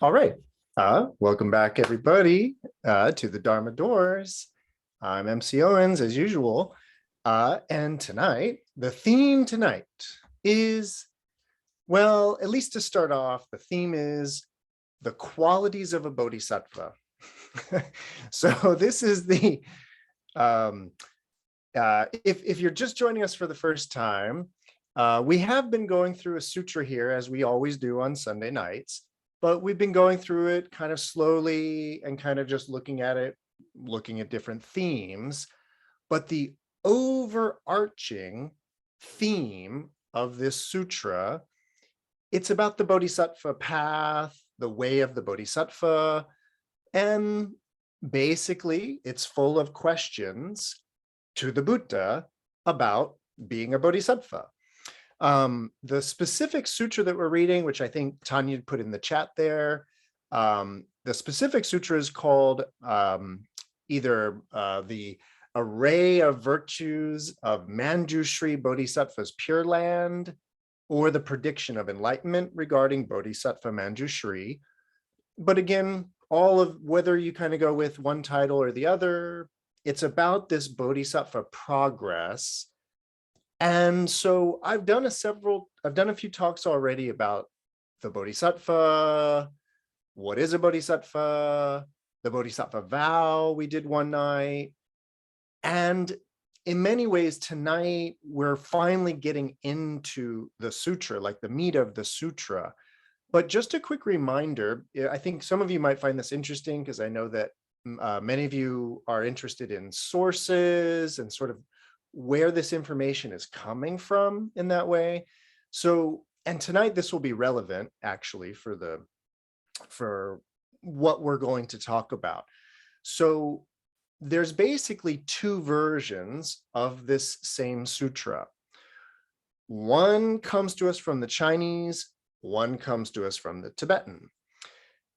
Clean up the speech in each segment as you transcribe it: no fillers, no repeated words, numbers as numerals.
All right. Welcome back, everybody, to the Dharma Doors. I'm MC Owens, as usual. And tonight, the theme tonight is, well, at least to start off, the theme is the qualities of a bodhisattva. So this is the, if you're just joining us for the first time, we have been going through a sutra here, as we always do on Sunday nights. But we've been going through it kind of slowly and kind of just looking at it, looking at different themes. But the overarching theme of this sutra, it's about the Bodhisattva path, the way of the Bodhisattva. And basically, it's full of questions to the Buddha about being a Bodhisattva. The specific sutra that we're reading, which I think Tanya put in the chat there, the specific sutra is called either the Array of Virtues of Manjushri Bodhisattva's Pure Land, or the Prediction of Enlightenment regarding Bodhisattva Manjushri. But again, all of whether you kind of go with one title or the other, it's about this Bodhisattva progress. And so I've done a few talks already about the Bodhisattva, what is a Bodhisattva, the Bodhisattva vow we did one night. And in many ways tonight, we're finally getting into the sutra, like the meat of the sutra. But just a quick reminder, I think some of you might find this interesting because I know that many of you are interested in sources and sort of where this information is coming from in that way. So, and tonight this will be relevant actually for what we're going to talk about. So there's basically two versions of this same sutra. One comes to us from the Chinese, one comes to us from the Tibetan.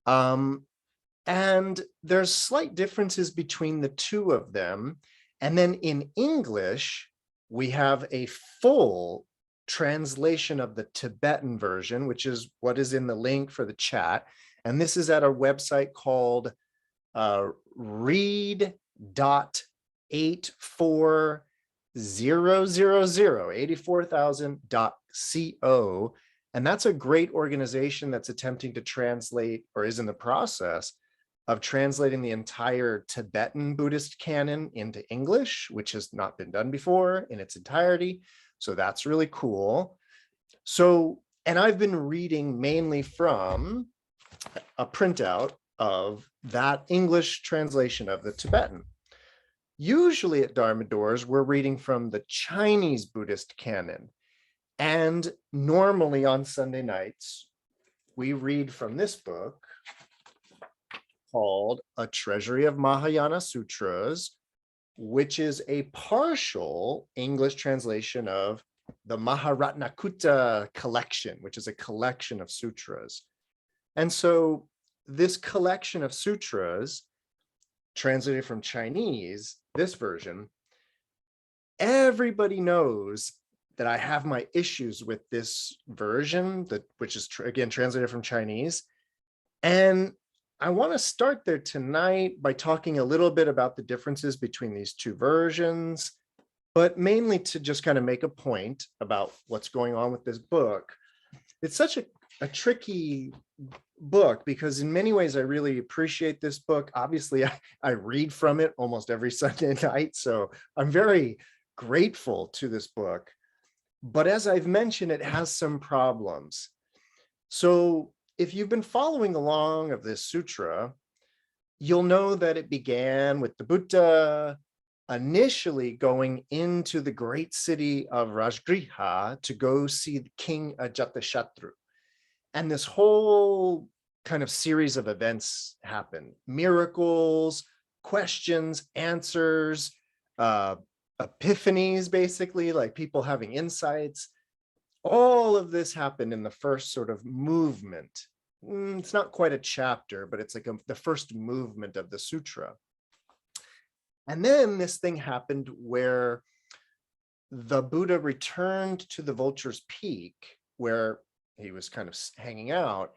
And there's slight differences between the two of them. And then in English, we have a full translation of the Tibetan version, which is what is in the link for the chat. And this is at a website called read.84000, and that's a great organization that's attempting to translate, or is in the process of translating the entire Tibetan Buddhist canon into English, which has not been done before in its entirety. So that's really cool. So, and I've been reading mainly from a printout of that English translation of the Tibetan. Usually at Dharma Doors, we're reading from the Chinese Buddhist canon. And normally on Sunday nights, we read from this book called A Treasury of Mahayana Sutras, which is a partial English translation of the Maharatnakutta collection, which is a collection of sutras. And so this collection of sutras, translated from Chinese, this version, everybody knows that I have my issues with this version, which is again translated from Chinese. And I want to start there tonight by talking a little bit about the differences between these two versions, but mainly to just kind of make a point about what's going on with this book. It's such a tricky book because in many ways I really appreciate this book. Obviously, I read from it almost every Sunday night, so I'm very grateful to this book. But as I've mentioned, it has some problems. So if you've been following along of this sutra, you'll know that it began with the Buddha initially going into the great city of Rajgriha to go see King Ajatashatru. And this whole kind of series of events happened. Miracles, questions, answers, epiphanies, basically, like people having insights. All of this happened in the first sort of movement. It's not quite a chapter, but it's like the first movement of the sutra. And then this thing happened where the Buddha returned to the Vulture's Peak, where he was kind of hanging out,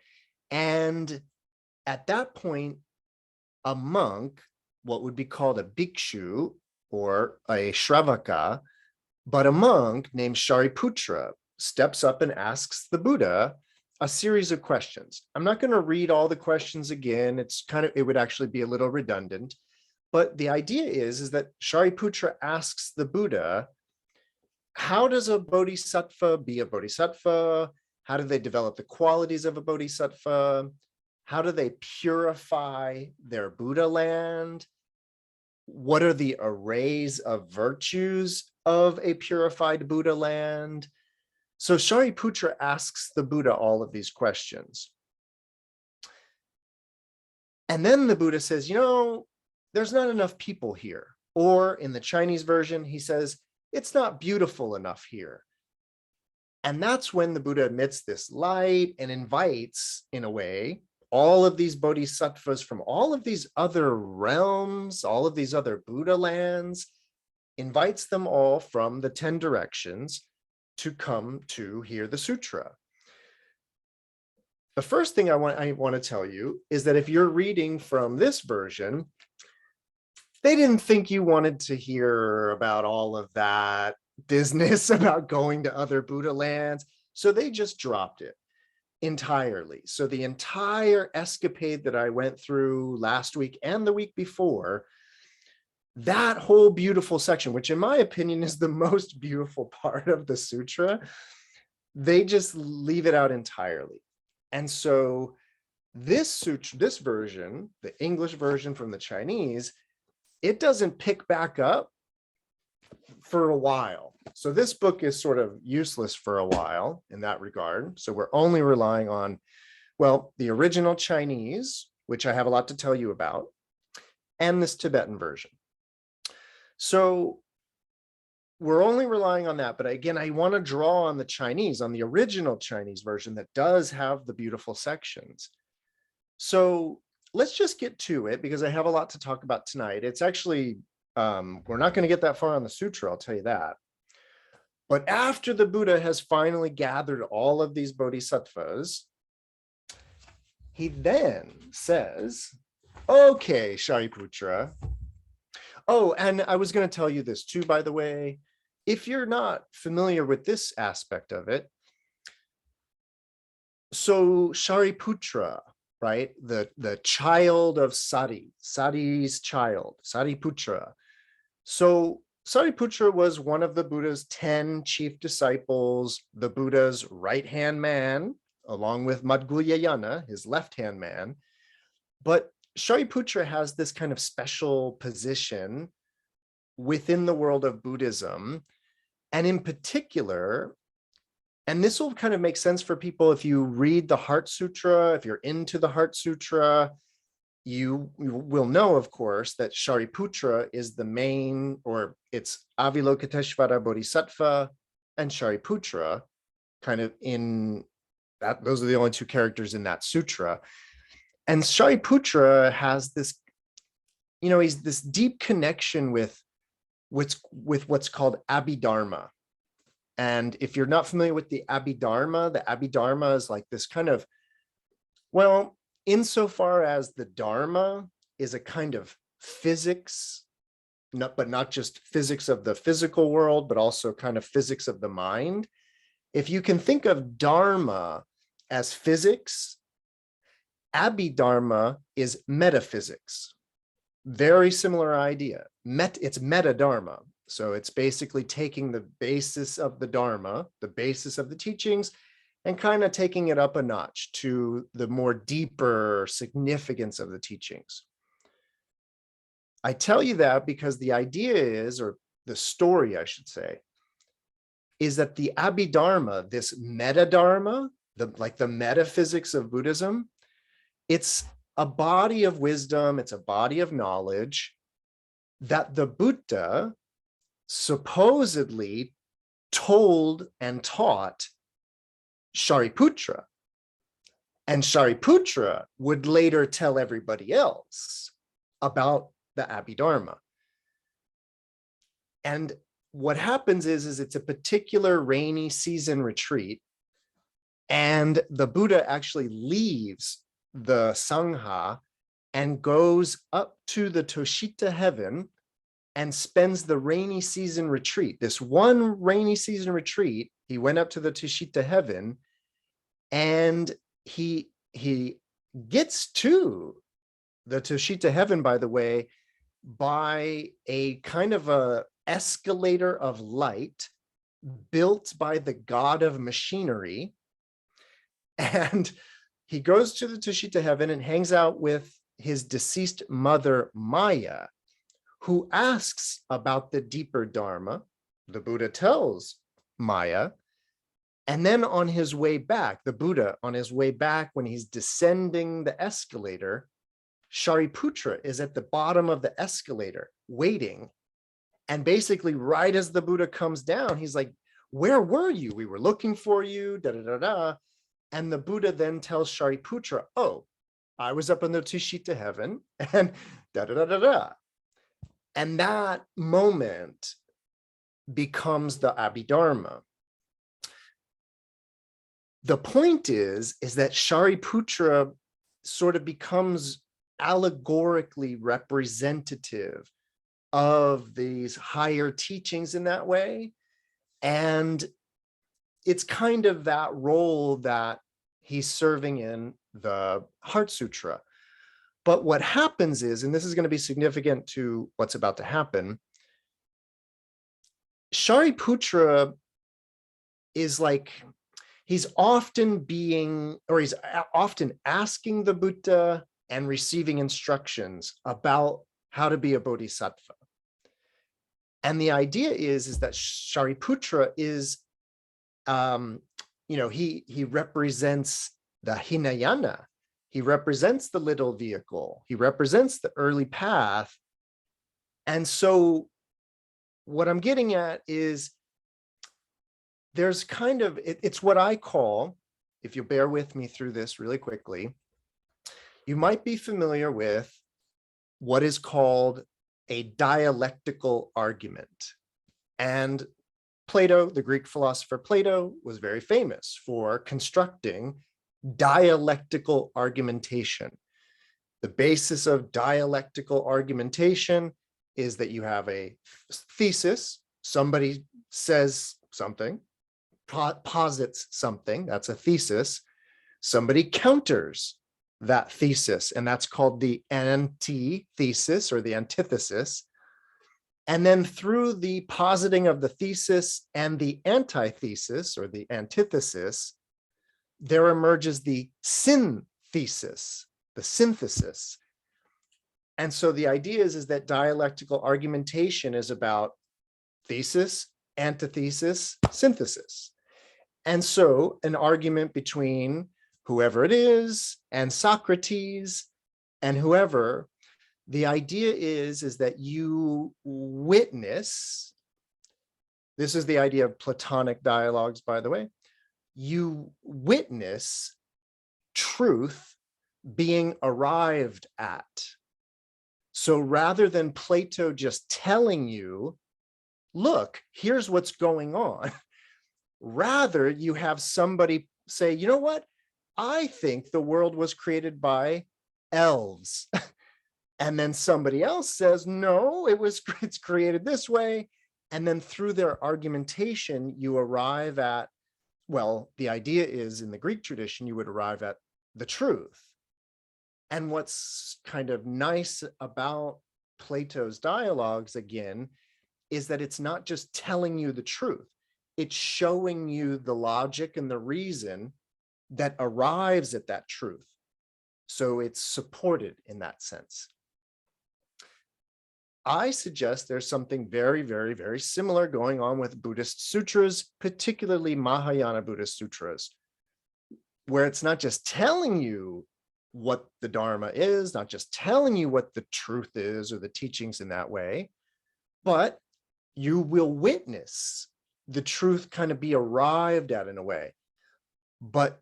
and at that point, a monk, what would be called a bhikshu or a shravaka, but a monk named Shariputra steps up and asks the Buddha a series of questions. I'm not going to read all the questions again. It would actually be a little redundant. But the idea is that Shariputra asks the Buddha, how does a bodhisattva be a bodhisattva? How do they develop the qualities of a bodhisattva? How do they purify their Buddha land? What are the arrays of virtues of a purified Buddha land? So Shariputra asks the Buddha all of these questions. And then the Buddha says, there's not enough people here. Or in the Chinese version, he says, it's not beautiful enough here. And that's when the Buddha emits this light and invites, in a way, all of these bodhisattvas from all of these other realms, all of these other Buddha lands, invites them all from the 10 directions to come to hear the sutra. The first thing I want to tell you is that if you're reading from this version, they didn't think you wanted to hear about all of that business about going to other Buddha lands, so they just dropped it entirely. So the entire escapade that I went through last week and the week before, that whole beautiful section, which in my opinion is the most beautiful part of the sutra, they just leave it out entirely. And so this sutra, this version, the English version from the Chinese, it doesn't pick back up for a while. So this book is sort of useless for a while in that regard. So we're only relying on, well, the original Chinese, which I have a lot to tell you about, and this Tibetan version. So we're only relying on that. But again, I want to draw on the Chinese, on the original Chinese version that does have the beautiful sections. So let's just get to it, because I have a lot to talk about tonight. It's actually, we're not going to get that far on the sutra, I'll tell you that. But after the Buddha has finally gathered all of these bodhisattvas, he then says, okay, Shariputra. Oh, and I was going to tell you this too, by the way. If you're not familiar with this aspect of it, so Shariputra, right? The child of Sati, Sati's child, Shariputra. So Shariputra was one of the Buddha's 10 chief disciples, the Buddha's right-hand man, along with Madhguyayana, his left-hand man. But Shariputra has this kind of special position within the world of Buddhism. And in particular, and this will kind of make sense for people if you read the Heart Sutra, if you're into the Heart Sutra, you will know, of course, that Shariputra is the main, or it's Avalokiteshvara Bodhisattva and Shariputra, kind of in that, those are the only two characters in that sutra. And Shariputra has this, he's this deep connection with what's called Abhidharma. And if you're not familiar with the Abhidharma is like this kind of, well, insofar as the Dharma is a kind of physics, but not just physics of the physical world, but also kind of physics of the mind. If you can think of Dharma as physics, Abhidharma is metaphysics. Very similar idea. It's meta-dharma. So it's basically taking the basis of the Dharma, the basis of the teachings, and kind of taking it up a notch to the more deeper significance of the teachings. I tell you that because the idea is, or the story, I should say, is that the Abhidharma, this meta-dharma, like the metaphysics of Buddhism, it's a body of wisdom, it's a body of knowledge that the Buddha supposedly told and taught Shariputra. And Shariputra would later tell everybody else about the Abhidharma. And what happens is it's a particular rainy season retreat, and the Buddha actually leaves the Sangha and goes up to the Toshita heaven and spends the rainy season retreat. This one rainy season retreat, he went up to the Toshita heaven, and he gets to the Toshita heaven, by the way, by a kind of a escalator of light built by the god of machinery. And he goes to the Toshita heaven and hangs out with his deceased mother, Maya, who asks about the deeper Dharma. The Buddha tells Maya. And then on his way back, the Buddha, on his way back, when he's descending the escalator, Shariputra is at the bottom of the escalator waiting. And basically, right as the Buddha comes down, he's like, "Where were you? We were looking for you, da da da da." And the Buddha then tells Shariputra, "Oh, I was up in the Toshita heaven, and da da da da da." And that moment becomes the Abhidharma. The point is that Shariputra sort of becomes allegorically representative of these higher teachings in that way. And it's kind of that role that he's serving in the Heart Sutra. But what happens is, and this is going to be significant to what's about to happen, Shariputra is like, he's often asking the Buddha and receiving instructions about how to be a bodhisattva. And the idea is that Shariputra is, he represents the Hinayana. He represents the little vehicle. He represents the early path. And so what I'm getting at is there's kind of, it's what I call, if you'll bear with me through this really quickly, you might be familiar with what is called a dialectical argument. And Plato, the Greek philosopher Plato, was very famous for constructing dialectical argumentation. The basis of dialectical argumentation is that you have a thesis, somebody says something, posits something, that's a thesis, somebody counters that thesis, and that's called the antithesis or the antithesis. And then through the positing of the thesis and the antithesis or the antithesis, there emerges the synthesis, the synthesis. And so the idea is that dialectical argumentation is about thesis, antithesis, synthesis. And so an argument between whoever it is and Socrates and whoever, the idea is that you witness, this is the idea of Platonic dialogues, by the way, you witness truth being arrived at. So rather than Plato just telling you, look, here's what's going on, rather you have somebody say, you know what? I think the world was created by elves. And then somebody else says, no, it's created this way. And then through their argumentation, you arrive at, well, the idea is in the Greek tradition, you would arrive at the truth. And what's kind of nice about Plato's dialogues, again, is that it's not just telling you the truth. It's showing you the logic and the reason that arrives at that truth. So it's supported in that sense. I suggest there's something very, very, very similar going on with Buddhist sutras, particularly Mahayana Buddhist sutras, where it's not just telling you what the Dharma is, not just telling you what the truth is or the teachings in that way, but you will witness the truth kind of be arrived at in a way. But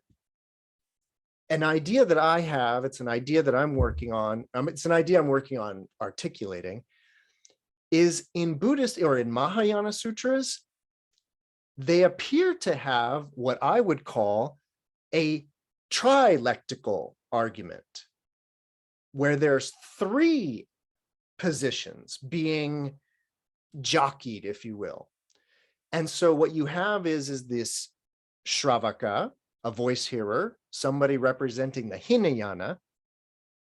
an idea that I have, it's an idea that I'm working on, it's an idea I'm working on articulating, is in Buddhist or in Mahayana sutras, they appear to have what I would call a trialectical argument where there's three positions being jockeyed, if you will. And so what you have is this Shravaka, a voice hearer, somebody representing the Hinayana,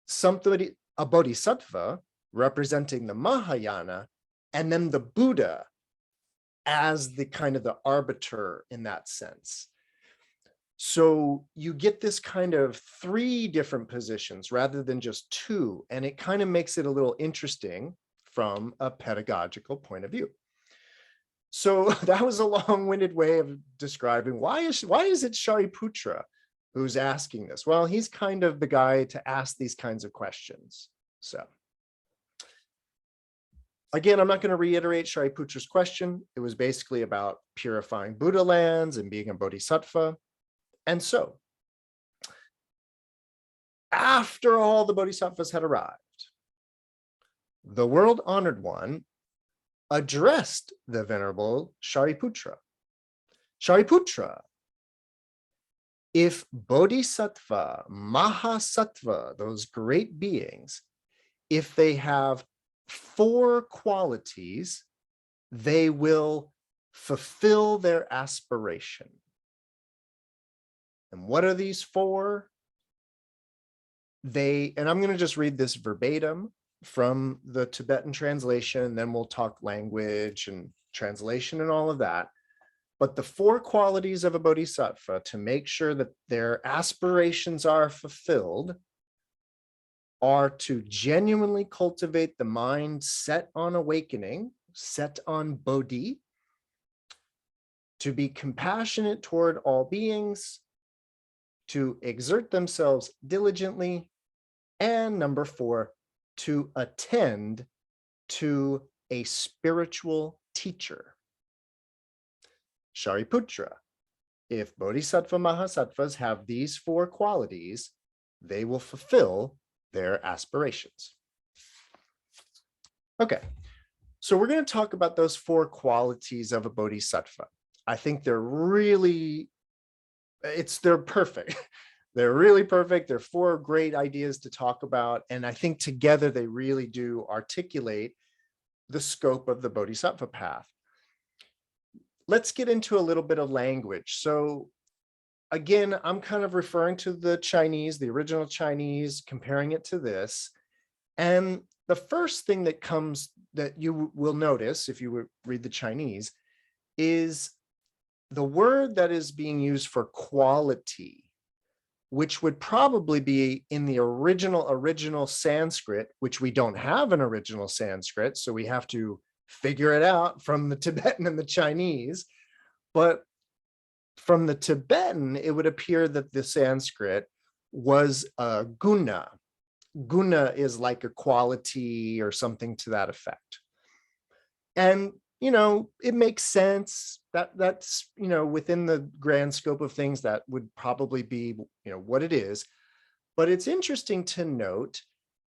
somebody, a Bodhisattva representing the Mahayana, and then the Buddha as the kind of the arbiter in that sense. So you get this kind of three different positions rather than just two, and it kind of makes it a little interesting from a pedagogical point of view. So that was a long-winded way of describing why is it Shariputra who's asking this? Well, he's kind of the guy to ask these kinds of questions. So again, I'm not going to reiterate Shariputra's question. It was basically about purifying Buddha lands and being a bodhisattva. And so after all the bodhisattvas had arrived, the world-honored one addressed the venerable Shariputra. Shariputra, if Bodhisattva, Mahasattva, those great beings, if they have four qualities, they will fulfill their aspiration. And what are these four? And I'm going to just read this verbatim from the Tibetan translation, and then we'll talk language and translation and all of that. But the four qualities of a bodhisattva to make sure that their aspirations are fulfilled are to genuinely cultivate the mind set on awakening, set on bodhi, to be compassionate toward all beings, to exert themselves diligently, and number four, to attend to a spiritual teacher. Shariputra, if Bodhisattva Mahasattvas have these four qualities, they will fulfill their aspirations. Okay, so we're going to talk about those four qualities of a Bodhisattva. I think they're perfect. They're really perfect. They're four great ideas to talk about. And I think together they really do articulate the scope of the Bodhisattva path. Let's get into a little bit of language. So again, I'm kind of referring to the Chinese, the original Chinese, comparing it to this. And the first thing that you will notice if you read the Chinese is the word that is being used for quality, which would probably be in the original Sanskrit, which we don't have an original Sanskrit, so we have to figure it out from the Tibetan and the Chinese. But from the Tibetan, it would appear that the Sanskrit was a guna. Guna is like a quality or something to that effect. And it makes sense that's within the grand scope of things, that would probably be what it is. But it's interesting to note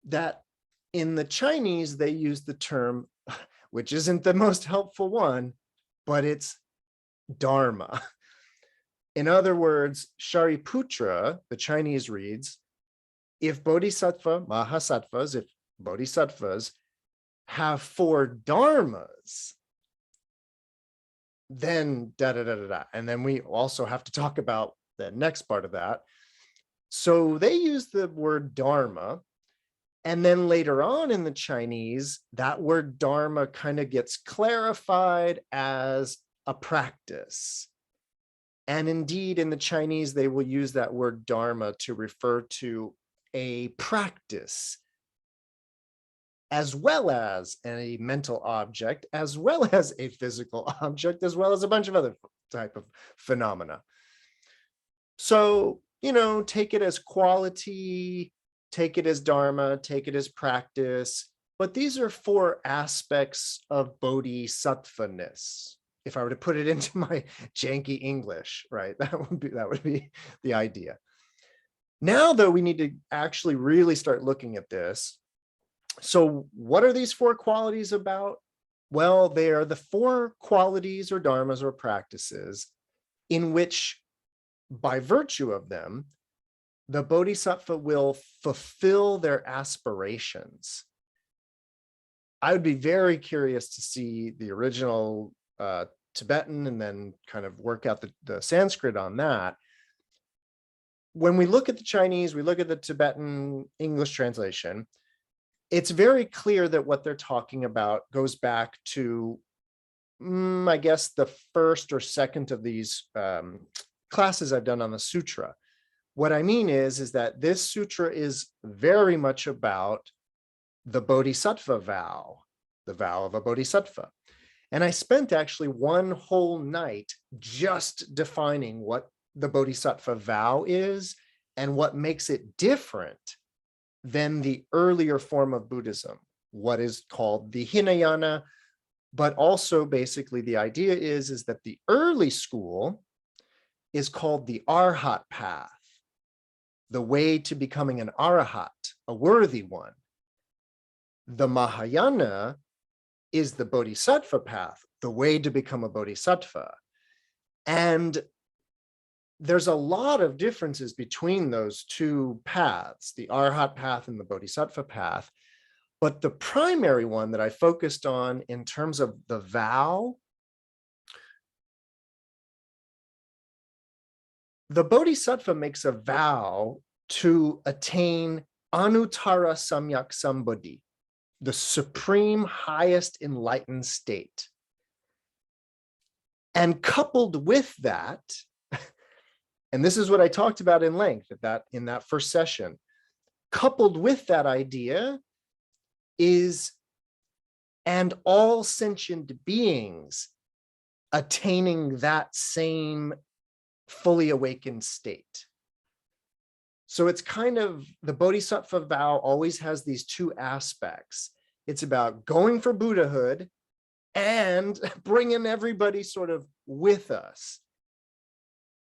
that in the Chinese they use the term, which isn't the most helpful one, but it's Dharma. In other words, Shariputra, the Chinese reads, if Bodhisattva Mahasattvas, if Bodhisattvas have four dharmas, then da da da da da. And then we also have to talk about the next part of that. So they use the word dharma. And then later on in the Chinese, that word dharma kind of gets clarified as a practice. And indeed, in the Chinese, they will use that word dharma to refer to a practice, as well as a mental object, as well as a physical object, as well as a bunch of other type of phenomena. So, take it as quality, take it as dharma, take it as practice, but these are four aspects of bodhisattvaness. If I were to put it into my janky English, right, that would be the idea. Now, though, we need to actually really start looking at this. So what are these four qualities about? Well, they are the four qualities or dharmas or practices in which, by virtue of them, the Bodhisattva will fulfill their aspirations. I would be very curious to see the original Tibetan and then kind of work out the Sanskrit on that. When we look at the Chinese, we look at the Tibetan English translation, it's very clear that what they're talking about goes back to, I guess, the first or second of these classes I've done on the sutra. What I mean is that this sutra is very much about the Bodhisattva vow, the vow of a Bodhisattva. And I spent actually one whole night just defining what the Bodhisattva vow is and what makes it different than the earlier form of Buddhism, what is called the Hinayana. But also basically the idea is that the early school is called the Arhat path, the way to becoming an Arahat, a worthy one. The Mahayana is the Bodhisattva path, the way to become a Bodhisattva. And there's a lot of differences between those two paths, the Arhat path and the Bodhisattva path. But the primary one that I focused on in terms of the vow, the Bodhisattva makes a vow to attain Anuttara Samyak Sambodhi, the supreme highest enlightened state. And coupled with that, and this is what I talked about in length in that first session, coupled with that idea is, and all sentient beings attaining that same fully awakened state. So it's kind of, the Bodhisattva vow always has these two aspects. It's about going for Buddhahood and bringing everybody sort of with us.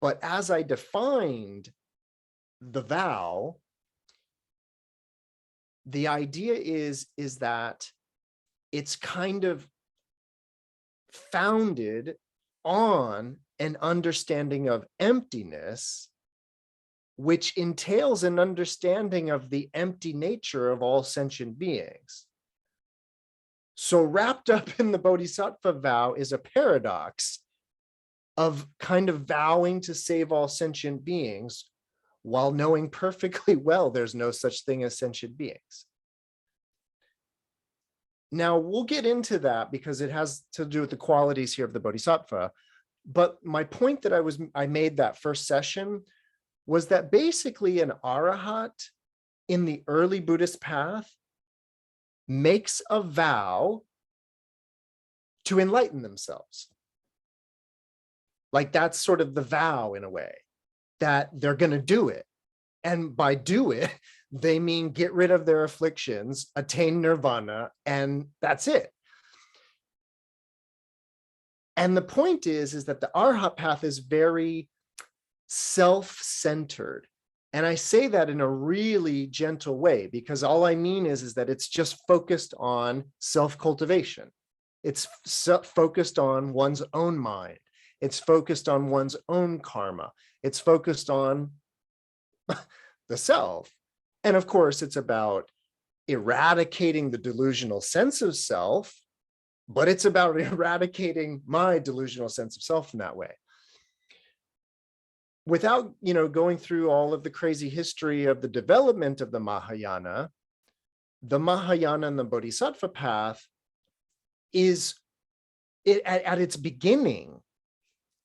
But as I defined the vow, the idea is that it's kind of founded on an understanding of emptiness, which entails an understanding of the empty nature of all sentient beings. So wrapped up in the Bodhisattva vow is a paradox of kind of vowing to save all sentient beings while knowing perfectly well there's no such thing as sentient beings. Now, we'll get into that because it has to do with the qualities here of the Bodhisattva. But my point that I made that first session was that basically an Arahat in the early Buddhist path makes a vow to enlighten themselves. Like that's sort of the vow in a way, that they're going to do it. And by do it, they mean get rid of their afflictions, attain nirvana, and that's it. And the point is that the Arhat path is very self-centered. And I say that in a really gentle way, because all I mean is that it's just focused on self-cultivation. It's focused on one's own mind. It's focused on one's own karma. It's focused on the self. And of course, it's about eradicating the delusional sense of self, but it's about eradicating my delusional sense of self in that way. Without, going through all of the crazy history of the development of the Mahayana and the Bodhisattva path is, at its beginning,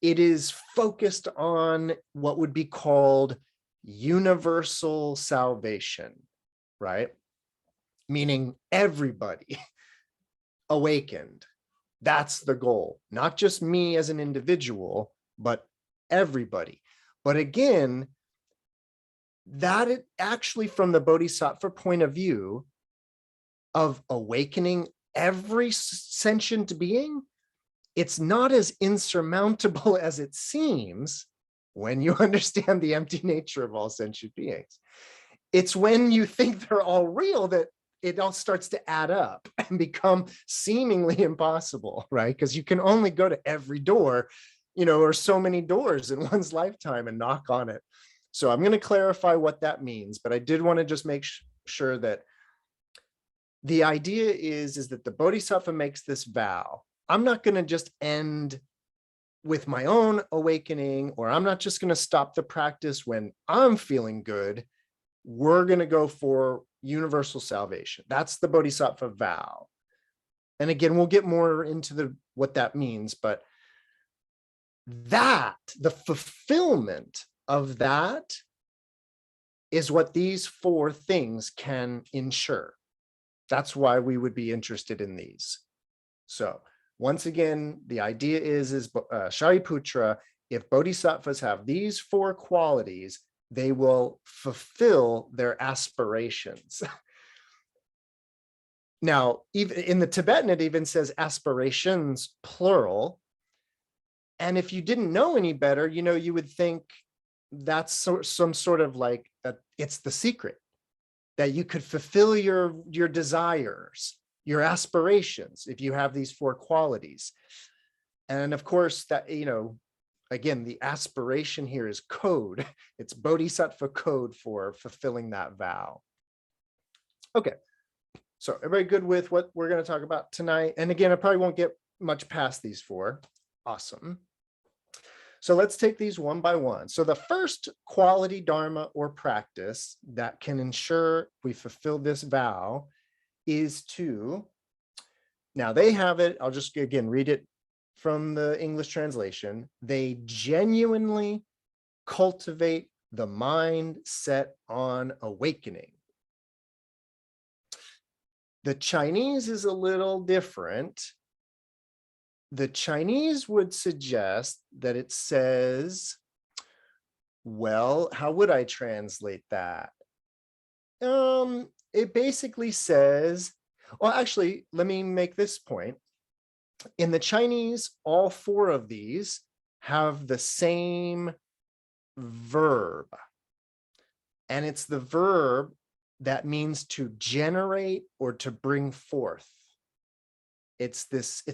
it is focused on what would be called universal salvation, right? Meaning everybody awakened. That's the goal. Not just me as an individual, but everybody. But again, that it actually, from the Bodhisattva point of view of awakening every sentient being, it's not as insurmountable as it seems when you understand the empty nature of all sentient beings. It's when you think they're all real that it all starts to add up and become seemingly impossible, right? Because you can only go to every door, or so many doors in one's lifetime and knock on it. So I'm going to clarify what that means, but I did want to just make sure that the idea is that the Bodhisattva makes this vow. I'm not going to just end with my own awakening, or I'm not just going to stop the practice when I'm feeling good. We're going to go for universal salvation. That's the Bodhisattva vow. And again, we'll get more into what that means, but the fulfillment of that is what these four things can ensure. That's why we would be interested in these. So once again, the idea is Shariputra, if bodhisattvas have these four qualities, they will fulfill their aspirations. Now, even in the Tibetan, it even says aspirations, plural. And if you didn't know any better, you would think that's some sort of like that it's the secret, that you could fulfill your desires, your aspirations, if you have these four qualities. And of course, that, again, the aspiration here is code. It's bodhisattva code for fulfilling that vow. Okay, so everybody good with what we're going to talk about tonight? And again, I probably won't get much past these four. Awesome. So let's take these one by one. So the first quality dharma or practice that can ensure we fulfill this vow is to, now they have it, I'll just again read it from the English translation. They genuinely cultivate the mind set on awakening. The Chinese is a little different. The Chinese would suggest that it says, well, how would I translate that? It basically says, well, actually, let me make this point. In the Chinese, all four of these have the same verb. And it's the verb that means to generate or to bring forth. It's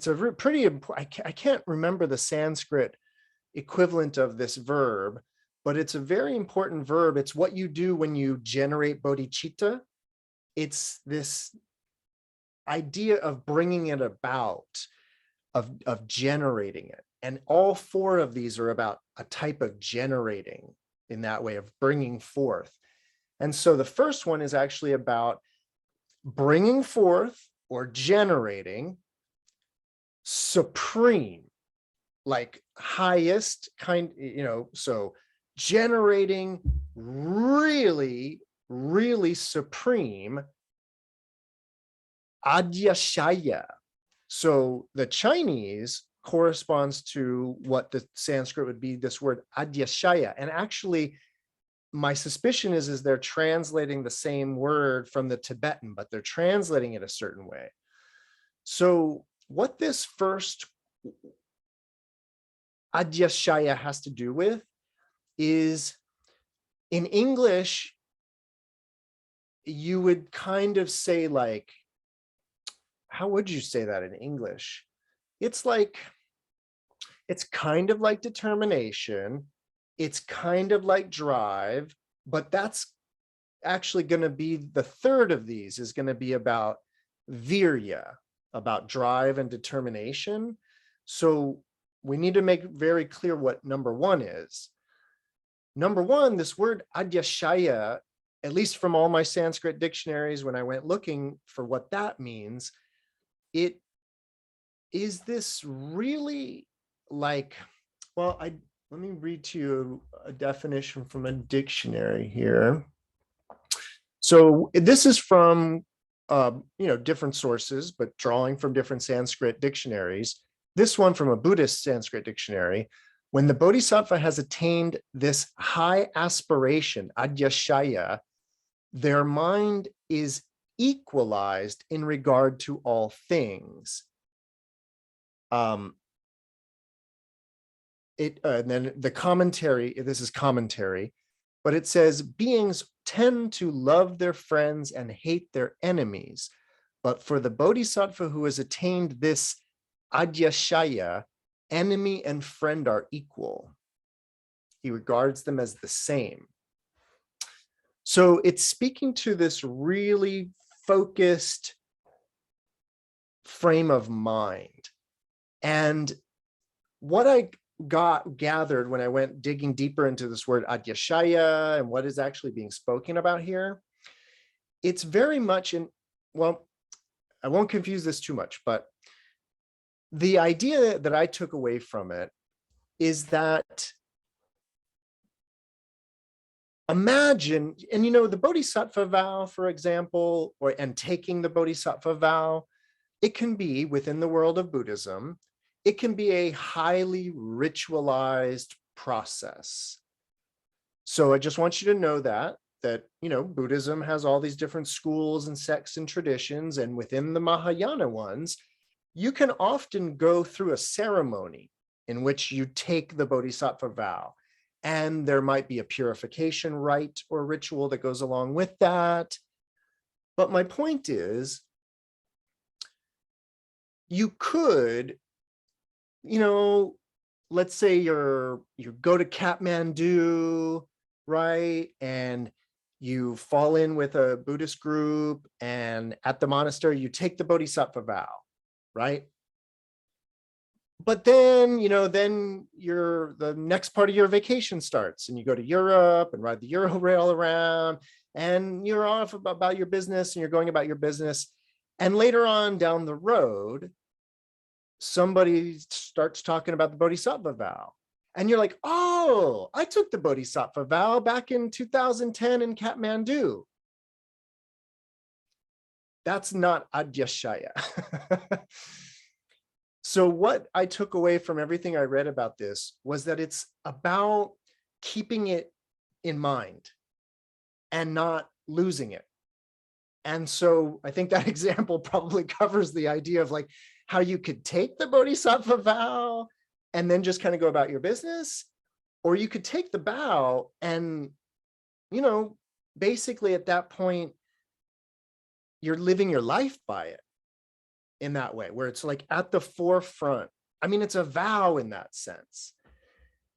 a pretty important, I can't remember the Sanskrit equivalent of this verb, but it's a very important verb. It's what you do when you generate bodhicitta. It's this idea of bringing it about, of generating it. And all four of these are about a type of generating, in that way of bringing forth. And so the first one is actually about bringing forth or generating supreme, like highest kind, so generating really, really supreme adyashaya. So the Chinese corresponds to what the Sanskrit would be, this word adyashaya. And actually, my suspicion is they're translating the same word from the Tibetan, but they're translating it a certain way. So what this first adyashaya has to do with is, in English, you would kind of say, like, how would you say that in English? It's kind of like determination. It's kind of like drive, but that's actually going to be the third of these is going to be about virya, about drive and determination. So we need to make very clear what number one is. Number one, this word adyashaya, at least from all my Sanskrit dictionaries, when I went looking for what that means, it is this really like, well, let me read to you a definition from a dictionary here. So this is from different sources, but drawing from different Sanskrit dictionaries. This one from a Buddhist Sanskrit dictionary. When the Bodhisattva has attained this high aspiration, adyashaya, their mind is equalized in regard to all things. And then the commentary, this is commentary, but it says, beings tend to love their friends and hate their enemies. But for the Bodhisattva who has attained this adyashaya, enemy and friend are equal. He regards them as the same. So it's speaking to this really focused frame of mind. And what I gathered when I went digging deeper into this word adhyashaya and what is actually being spoken about here, it's very much in, well, I won't confuse this too much, but the idea that I took away from it is that imagine, and the Bodhisattva vow, for example, and taking the Bodhisattva vow, it can be within the world of Buddhism, it can be a highly ritualized process. So I just want you to know that Buddhism has all these different schools and sects and traditions, and within the Mahayana ones, you can often go through a ceremony in which you take the Bodhisattva vow. And there might be a purification rite or ritual that goes along with that. But my point is, you could, let's say you go to Kathmandu, right? And you fall in with a Buddhist group, and at the monastery, you take the Bodhisattva vow, right? But then, then the next part of your vacation starts, and you go to Europe and ride the Euro rail around, and you're off about your business, and you're going about your business. And later on down the road, somebody starts talking about the Bodhisattva vow. And you're like, oh, I took the Bodhisattva vow back in 2010 in Kathmandu. That's not adhyashaya. So what I took away from everything I read about this was that it's about keeping it in mind and not losing it. And so I think that example probably covers the idea of like how you could take the Bodhisattva vow and then just kind of go about your business, or you could take the vow and, basically at that point, you're living your life by it in that way, where it's like at the forefront. I mean, it's a vow in that sense.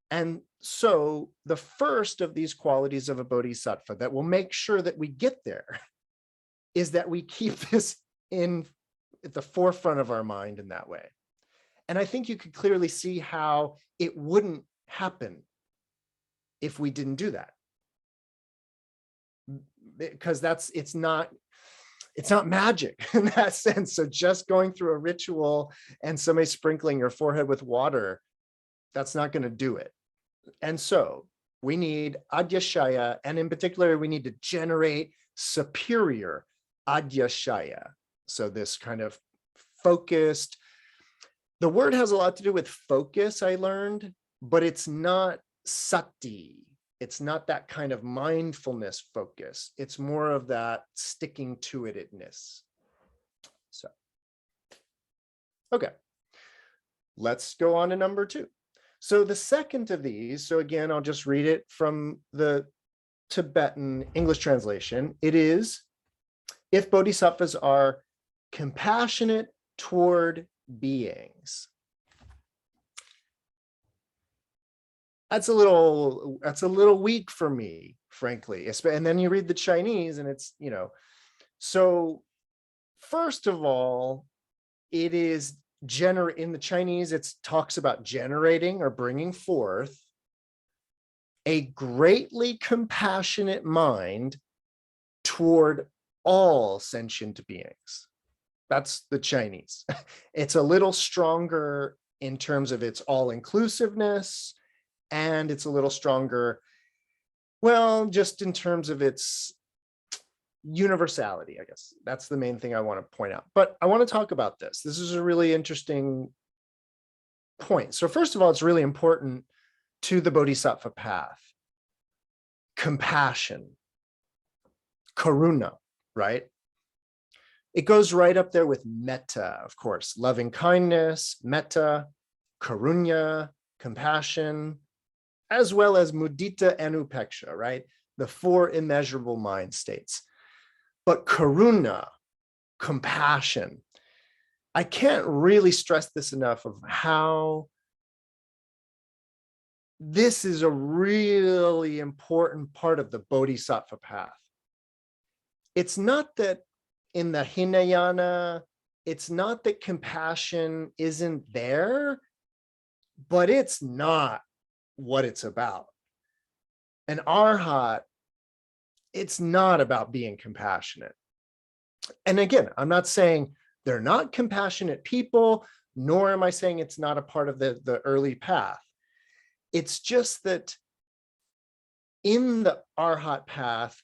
And so the first of these qualities of a bodhisattva that will make sure that we get there is that we keep this at the forefront of our mind in that way. And I think you could clearly see how it wouldn't happen if we didn't do that. Because it's not magic in that sense. So just going through a ritual and somebody sprinkling your forehead with water, that's not going to do it. And so we need adhyashaya, and in particular, we need to generate superior adhyashaya. So this kind of focused, the word has a lot to do with focus, I learned, but it's not sati. It's not that kind of mindfulness focus. It's more of that sticking to itness. So, okay, let's go on to number 2. So the second of these, so again, I'll just read it from the Tibetan English translation. It is, if bodhisattvas are compassionate toward beings. That's a little weak for me, frankly. And then you read the Chinese and it's, so first of all, it is in the Chinese, it talks about generating or bringing forth a greatly compassionate mind toward all sentient beings. That's the Chinese. It's a little stronger in terms of its all-inclusiveness, and it's a little stronger, well, just in terms of its universality, I guess. That's the main thing I want to point out. But I want to talk about this. This is a really interesting point. So first of all, it's really important to the Bodhisattva path. Compassion, karuna, right? It goes right up there with metta, of course. Loving kindness, metta, karunya, compassion, as well as mudita and upeksha, right? The 4 immeasurable mind states. But karuna, compassion, I can't really stress this enough of how this is a really important part of the Bodhisattva path. it's not that in the Hinayana, it's not that compassion isn't there, but it's not what it's about. An arhat, it's not about being compassionate. And again, I'm not saying they're not compassionate people, nor am I saying it's not a part of the early path. It's just that in the arhat path,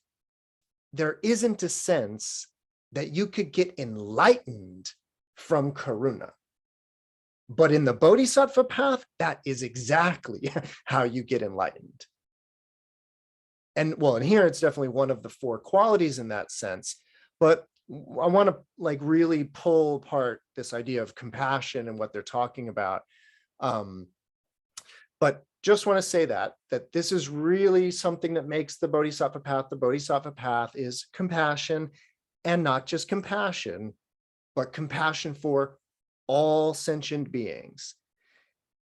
there isn't a sense that you could get enlightened from karuna. But in the Bodhisattva path, that is exactly how you get enlightened. And well, and here it's definitely one of the four qualities in that sense. But I want to like really pull apart this idea of compassion and what they're talking about. But just want to say that this is really something that makes the Bodhisattva path. The Bodhisattva path is compassion, and not just compassion, but compassion for all sentient beings.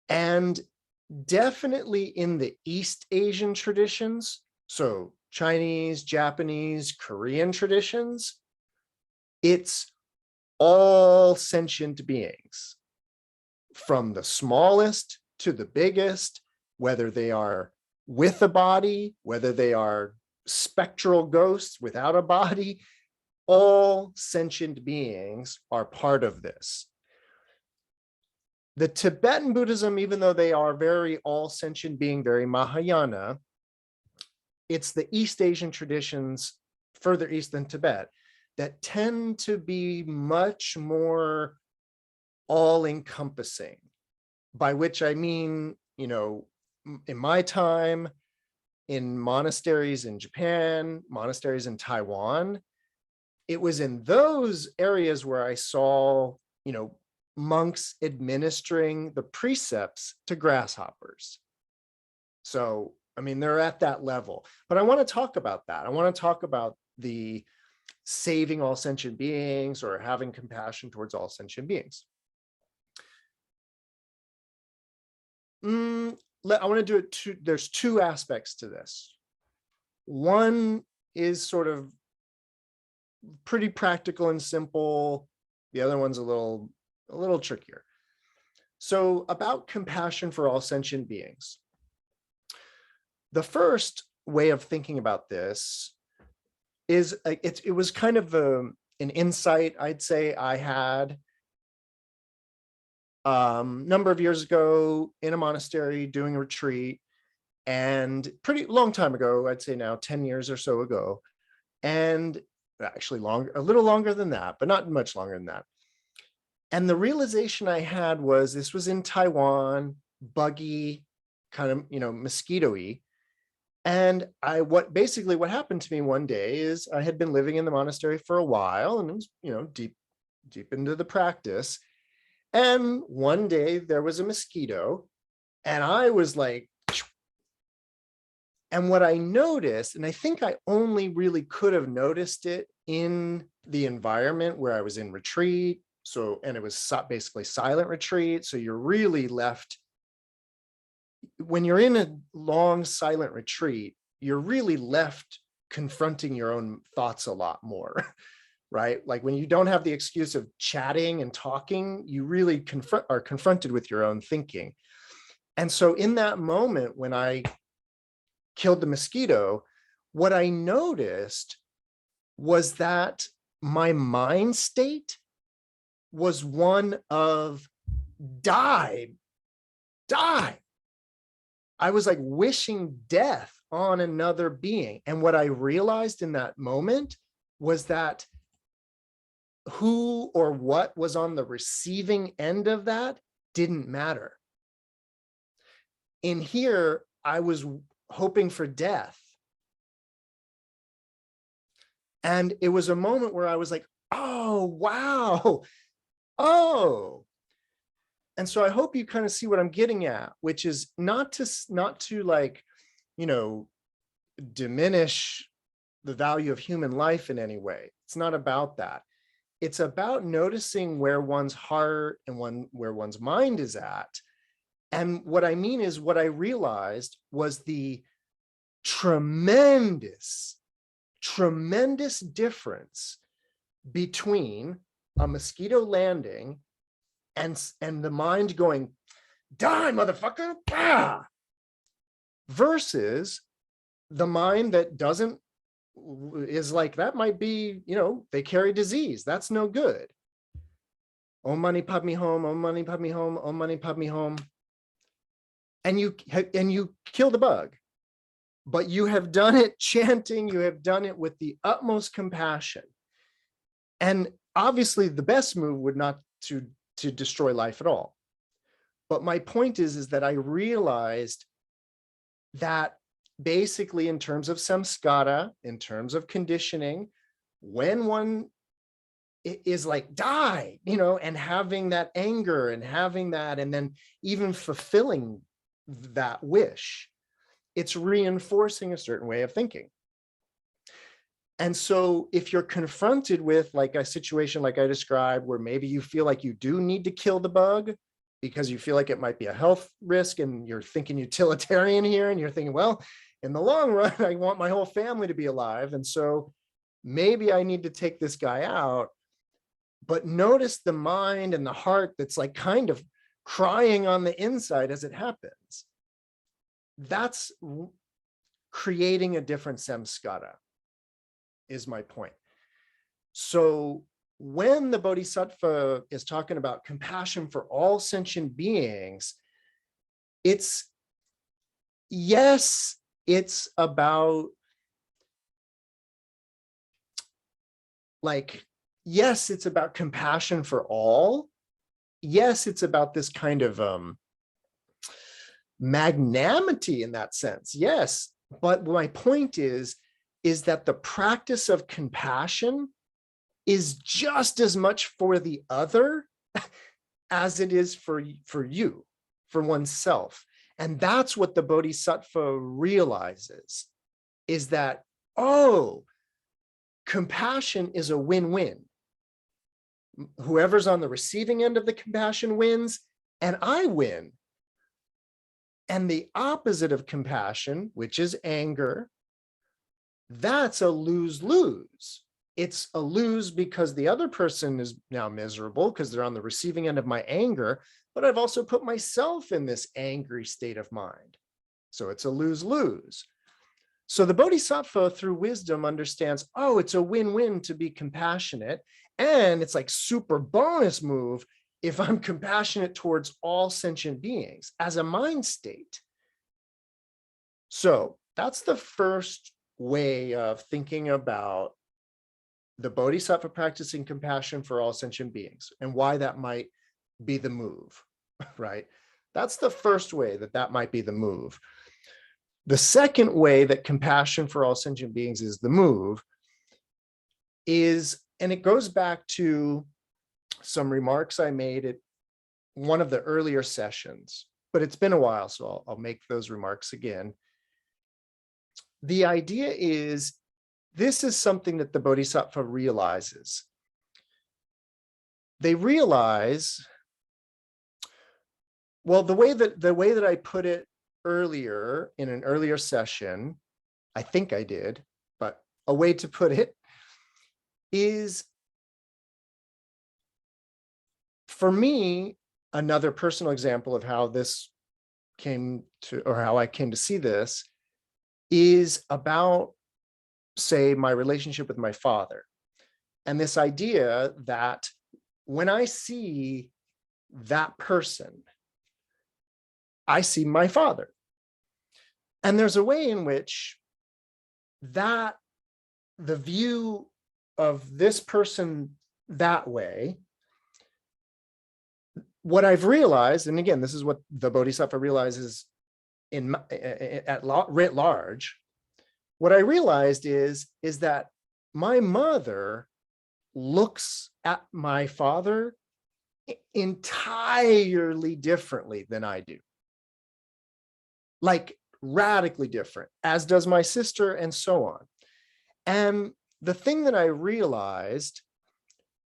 And definitely in the East Asian traditions, so Chinese, Japanese, Korean traditions, it's all sentient beings, from the smallest to the biggest, whether they are with a body, whether they are spectral ghosts without a body, all sentient beings are part of this. The Tibetan Buddhism, even though they are very all sentient being, very Mahayana, it's the East Asian traditions further east than Tibet that tend to be much more all-encompassing, by which I mean, you know, in my time, in monasteries in Japan, monasteries in Taiwan, it was in those areas where I saw, you know, monks administering the precepts to grasshoppers. So, I mean, they're at that level. But I want to talk about that. I want to talk about the saving all sentient beings or having compassion towards all sentient beings. I want to do it there's two aspects to this. One is sort of pretty practical and simple. The other one's a little trickier. So about compassion for all sentient beings. The first way of thinking about this is it was kind of an insight, I'd say, I had number of years ago in a monastery doing a retreat, and pretty long time ago, I'd say now 10 years or so ago, and actually a little longer than that, but not much longer than that. And the realization I had was this was in Taiwan, buggy, kind of, you know, mosquito-y. And what happened to me one day is I had been living in the monastery for a while, and it was, you know, deep into the practice. And one day there was a mosquito, and I was like, and what I noticed, and I think I only really could have noticed it in the environment where I was in retreat. So, and it was basically silent retreat. So you're really left, when you're in a long silent retreat, you're really left confronting your own thoughts a lot more, right? Like when you don't have the excuse of chatting and talking, you really are confronted with your own thinking. And so in that moment, when I killed the mosquito, what I noticed was that my mind state was one of die. I was like wishing death on another being. And what I realized in that moment was that who or what was on the receiving end of that didn't matter. In here, I was hoping for death. And it was a moment where I was like, oh, wow. Oh. And so I hope you kind of see what I'm getting at, which is not to like, you know, diminish the value of human life in any way. It's not about that. It's about noticing where one's heart and where one's mind is at. And what I mean is, what I realized was the tremendous tremendous difference between a mosquito landing and the mind going, die, motherfucker, ah, versus the mind that doesn't, is like, that might be, they carry disease. That's no good. Om mani padme hum, om mani padme hum, om mani padme hum. And you kill the bug, but you have done it chanting, you have done it with the utmost compassion. And obviously the best move would not to destroy life at all. But my point is that I realized that basically in terms of samskara, in terms of conditioning, when one is like, die, and having that anger and having that, and then even fulfilling that wish, it's reinforcing a certain way of thinking. And so if you're confronted with like a situation like I described, where maybe you feel like you do need to kill the bug because you feel like it might be a health risk, and you're thinking utilitarian here, and you're thinking, well, in the long run, I want my whole family to be alive, and so maybe I need to take this guy out. But notice the mind and the heart that's like kind of crying on the inside as it happens. That's creating a different samskara, is my point. So when the Bodhisattva is talking about compassion for all sentient beings, it's about yes, it's about compassion for all. Yes, it's about this kind of magnanimity in that sense. Yes, but my point is that the practice of compassion is just as much for the other as it is for you, for oneself. And that's what the Bodhisattva realizes, is that, oh, compassion is a win-win. Whoever's on the receiving end of the compassion wins, and I win. And the opposite of compassion, which is anger, that's a lose-lose. It's a lose because the other person is now miserable because they're on the receiving end of my anger, but I've also put myself in this angry state of mind. So it's a lose-lose. So the Bodhisattva, through wisdom, understands, oh, it's a win-win to be compassionate. And it's like super bonus move if I'm compassionate towards all sentient beings as a mind state. So that's the first way of thinking about the Bodhisattva practicing compassion for all sentient beings and why that might be the move, right? That's the first way that might be the move. The second way that compassion for all sentient beings is the move is, and it goes back to some remarks I made at one of the earlier sessions, but it's been a while, so I'll make those remarks again. The idea is, this is something that the Bodhisattva realizes. They realize, well, the way that I put it earlier in an earlier session, I think I did, but a way to put it is, for me, another personal example of how this came to, or how I came to see this, is about, say, my relationship with my father. And this idea that when I see that person, I see my father. And there's a way in which that the view of this person that way, what I've realized, and again, this is what the Bodhisattva realizes writ large, what I realized is that my mother looks at my father entirely differently than I do. Like radically different, as does my sister, and so on. And the thing that I realized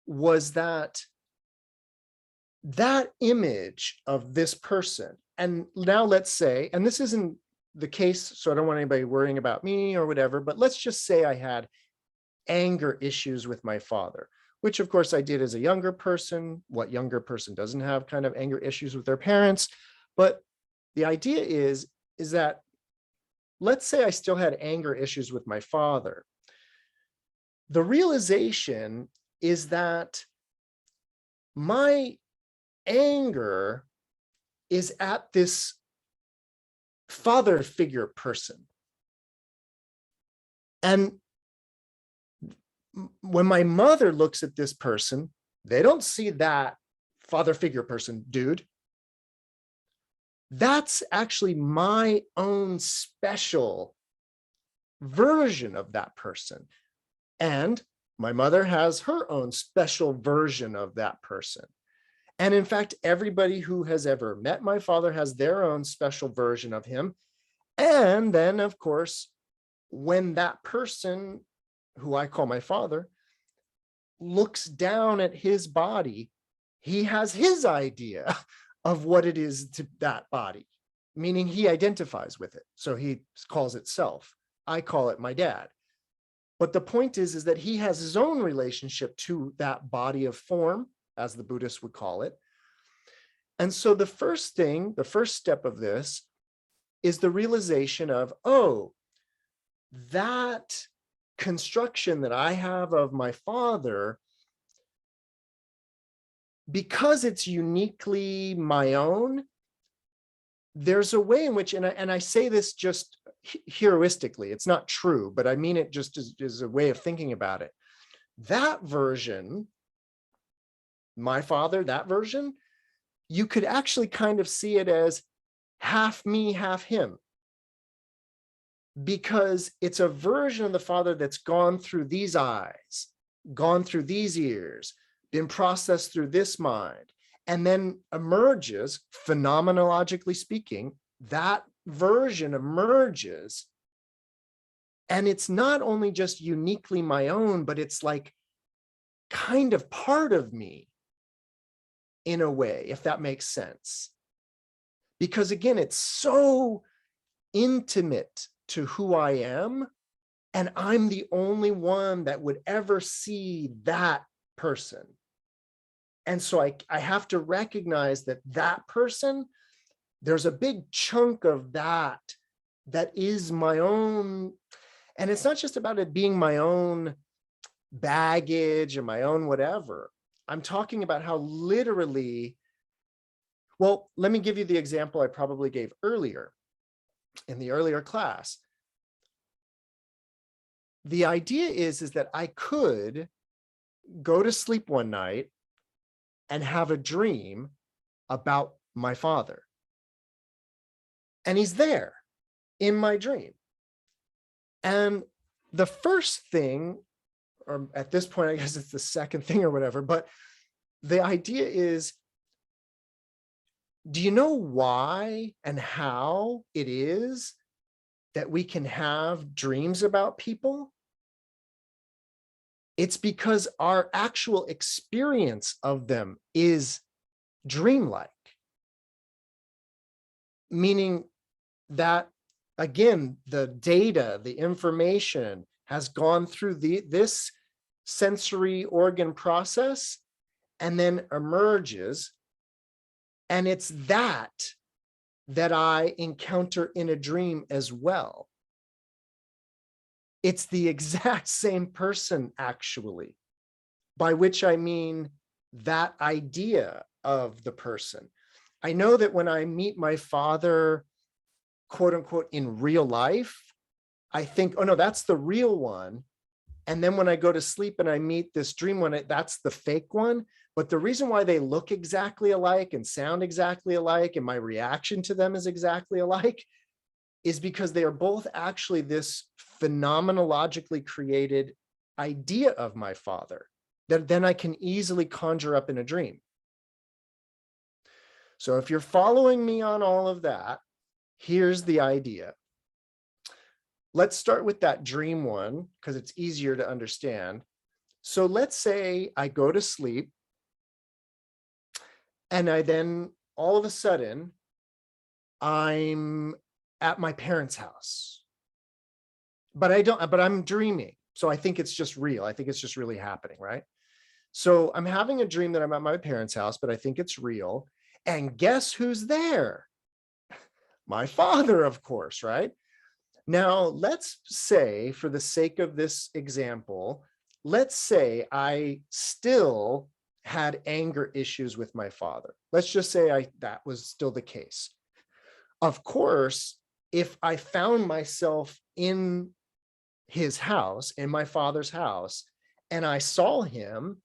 was that image of this person, and now let's say, and this isn't the case, so I don't want anybody worrying about me or whatever, but let's just say I had anger issues with my father, which of course I did as a younger person. What younger person doesn't have kind of anger issues with their parents? But the idea is that, let's say I still had anger issues with my father. The realization is that my anger is at this father figure person. And when my mother looks at this person, they don't see that father figure person, dude. That's actually my own special version of that person. And my mother has her own special version of that person. And in fact, everybody who has ever met my father has their own special version of him. And then, of course, when that person, who I call my father, looks down at his body, he has his idea of what it is to that body, meaning he identifies with it. So he calls it self. I call it my dad. But the point is that he has his own relationship to that body of form, as the Buddhists would call it. And so the first step of this is the realization of, oh, that construction that I have of my father, because it's uniquely my own, there's a way in which, and I say this just heuristically, it's not true, but I mean it just as a way of thinking about it. That version, my father, that version, you could actually kind of see it as half me, half him. Because it's a version of the father that's gone through these eyes, gone through these ears, been processed through this mind, and then emerges, phenomenologically speaking, that version emerges. And it's not only just uniquely my own, but it's like kind of part of me in a way, if that makes sense. Because again, it's so intimate to who I am, and I'm the only one that would ever see that person. And so I have to recognize that that person, there's a big chunk of that is my own. And it's not just about it being my own baggage and my own whatever. I'm talking about how literally, well, let me give you the example I probably gave earlier in the earlier class. The idea is that I could go to sleep one night and have a dream about my father. And he's there in my dream. And the first thing, or at this point, I guess it's the second thing or whatever, but the idea is, do you know why and how it is that we can have dreams about people? It's because our actual experience of them is dreamlike. Meaning that, again, the data, the information has gone through this sensory organ process and then emerges. And it's that I encounter in a dream as well. It's the exact same person, actually, by which I mean that idea of the person. I know that when I meet my father, quote unquote, in real life, I think, oh no, that's the real one. And then when I go to sleep and I meet this dream one, that's the fake one. But the reason why they look exactly alike and sound exactly alike, and my reaction to them is exactly alike, is because they are both actually this phenomenologically created idea of my father that then I can easily conjure up in a dream. So if you're following me on all of that, here's the idea. Let's start with that dream one, because it's easier to understand. So let's say I go to sleep and I then all of a sudden I'm at my parents' house, but I'm dreaming. So I think it's just real. I think it's just really happening, right? So I'm having a dream that I'm at my parents' house, but I think it's real. And guess who's there? My father, of course, right? Now, let's say, for the sake of this example, let's say I still had anger issues with my father. Let's just say that was still the case. Of course, if I found myself in his house, in my father's house, and I saw him,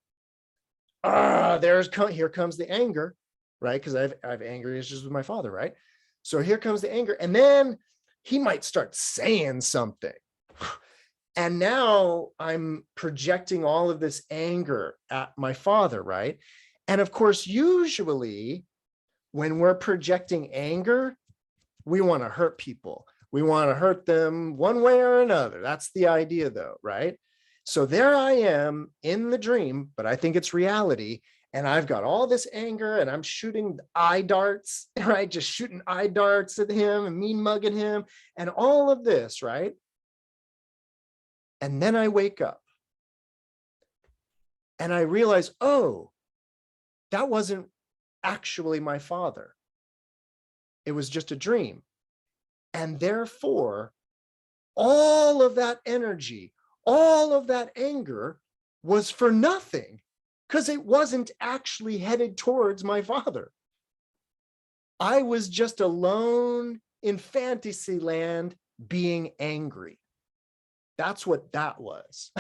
here comes the anger, right? Because I have anger issues with my father, right? So here comes the anger, and then he might start saying something. And now I'm projecting all of this anger at my father, right? And of course, usually when we're projecting anger, we want to hurt people. We want to hurt them one way or another. That's the idea, though, right? So there I am in the dream, but I think it's reality. And I've got all this anger and I'm shooting eye darts, right? Just shooting eye darts at him and mean mugging him and all of this, right? And then I wake up and I realize, oh, that wasn't actually my father. It was just a dream. And therefore, all of that energy, all of that anger was for nothing, because it wasn't actually headed towards my father. I was just alone in fantasy land being angry. That's what that was.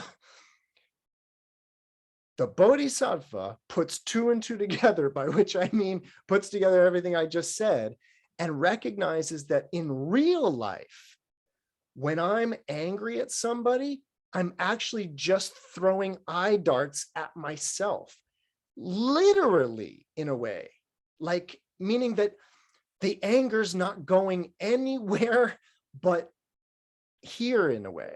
The Bodhisattva puts two and two together, by which I mean puts together everything I just said, and recognizes that in real life, when I'm angry at somebody, I'm actually just throwing eye darts at myself, literally, in a way, like meaning that the anger's not going anywhere but here, in a way.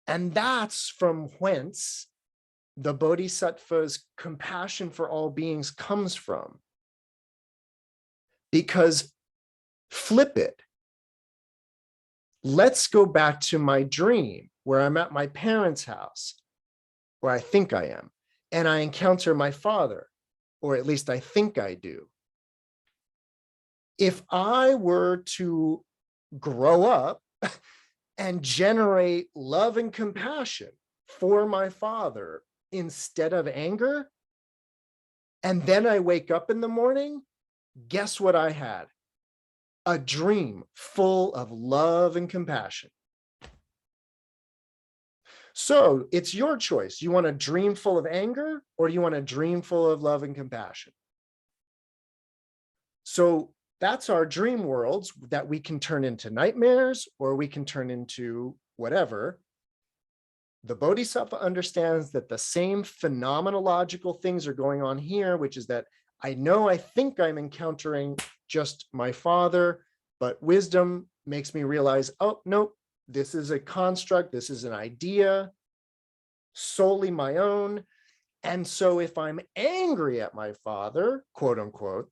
And that's from whence the Bodhisattva's compassion for all beings comes from. Because flip it. Let's go back to my dream where I'm at my parents' house, where I think I am, and I encounter my father, or at least I think I do. If I were to grow up and generate love and compassion for my father instead of anger, and then I wake up in the morning, guess what I had? A dream full of love and compassion. So it's your choice. You want a dream full of anger, or do you want a dream full of love and compassion? So that's our dream worlds that we can turn into nightmares, or we can turn into whatever. The Bodhisattva understands that the same phenomenological things are going on here, which is that I think I'm encountering just my father, but wisdom makes me realize, oh, nope, this is a construct, this is an idea, solely my own. And so if I'm angry at my father, quote unquote,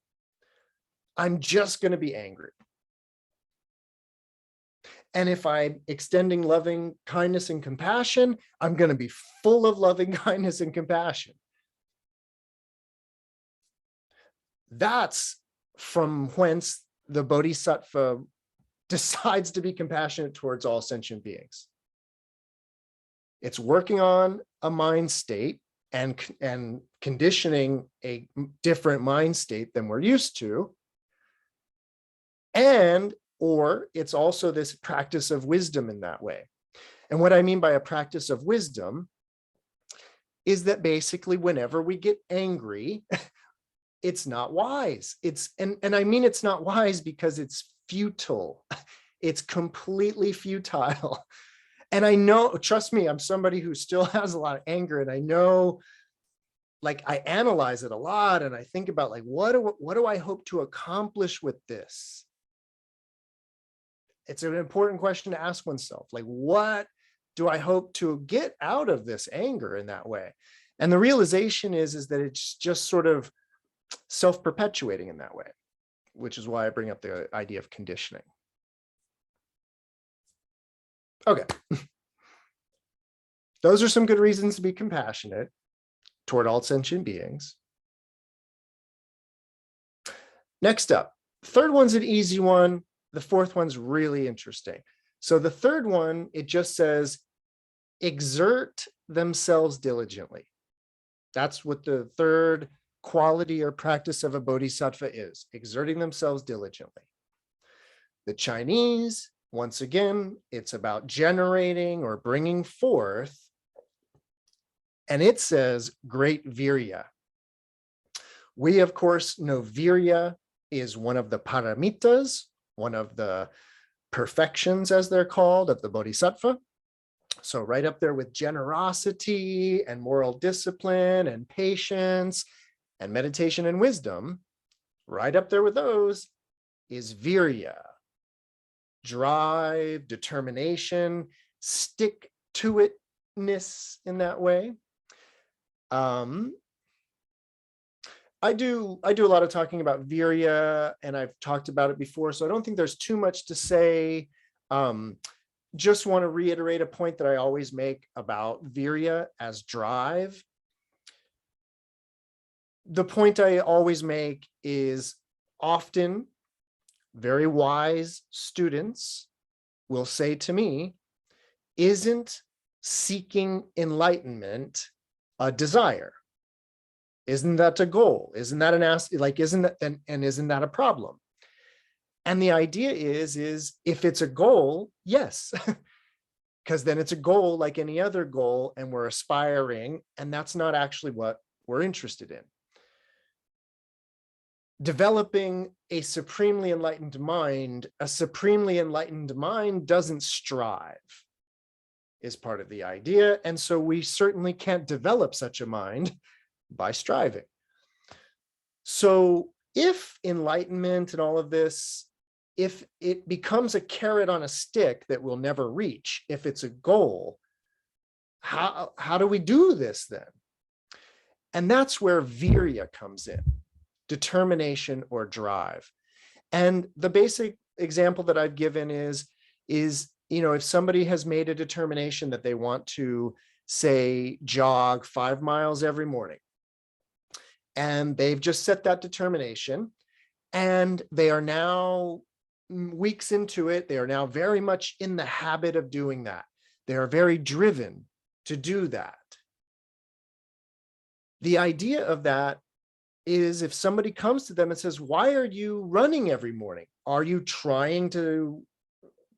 I'm just going to be angry. And if I'm extending loving kindness and compassion, I'm going to be full of loving kindness and compassion. That's from whence the Bodhisattva decides to be compassionate towards all sentient beings. It's working on a mind state and conditioning a different mind state than we're used to. Or it's also this practice of wisdom in that way. And what I mean by a practice of wisdom is that basically whenever we get angry, it's not wise. And I mean, it's not wise because it's futile. It's completely futile. And I know, trust me, I'm somebody who still has a lot of anger, and I know, like, I analyze it a lot, and I think about, like, what do I hope to accomplish with this? It's an important question to ask oneself. Like, what do I hope to get out of this anger in that way? And the realization is that it's just sort of self-perpetuating in that way, which is why I bring up the idea of conditioning. Okay. Those are some good reasons to be compassionate toward all sentient beings. Next up, third one's an easy one. The fourth one's really interesting. So the third one, it just says, exert themselves diligently. That's what the third quality or practice of a bodhisattva is, exerting themselves diligently. The Chinese, once again, it's about generating or bringing forth, and it says great virya. We, of course, know virya is one of the paramitas, one of the perfections, as they're called, of the bodhisattva. So right up there with generosity and moral discipline and patience and meditation and wisdom, right up there with those is virya. Drive, determination, stick to itness in that way. I do a lot of talking about virya, and I've talked about it before, so I don't think there's too much to say. Just want to reiterate a point that I always make about virya as drive. The point I always make is often very wise students will say to me, isn't seeking enlightenment a desire? Isn't that a goal? Isn't that an isn't that a problem? And the idea is if it's a goal, yes, because then it's a goal like any other goal, and we're aspiring, and that's not actually what we're interested in. Developing a supremely enlightened mind doesn't strive, is part of the idea. And so we certainly can't develop such a mind by striving. So if enlightenment and all of this, if it becomes a carrot on a stick that we'll never reach, if it's a goal, how do we do this then? And that's where virya comes in, determination or drive. And the basic example that I've given is, if somebody has made a determination that they want to, say, jog 5 miles every morning, and they've just set that determination, and they are now weeks into it, they are now very much in the habit of doing that. They are very driven to do that. The idea of that is, if somebody comes to them and says, why are you running every morning? Are you trying to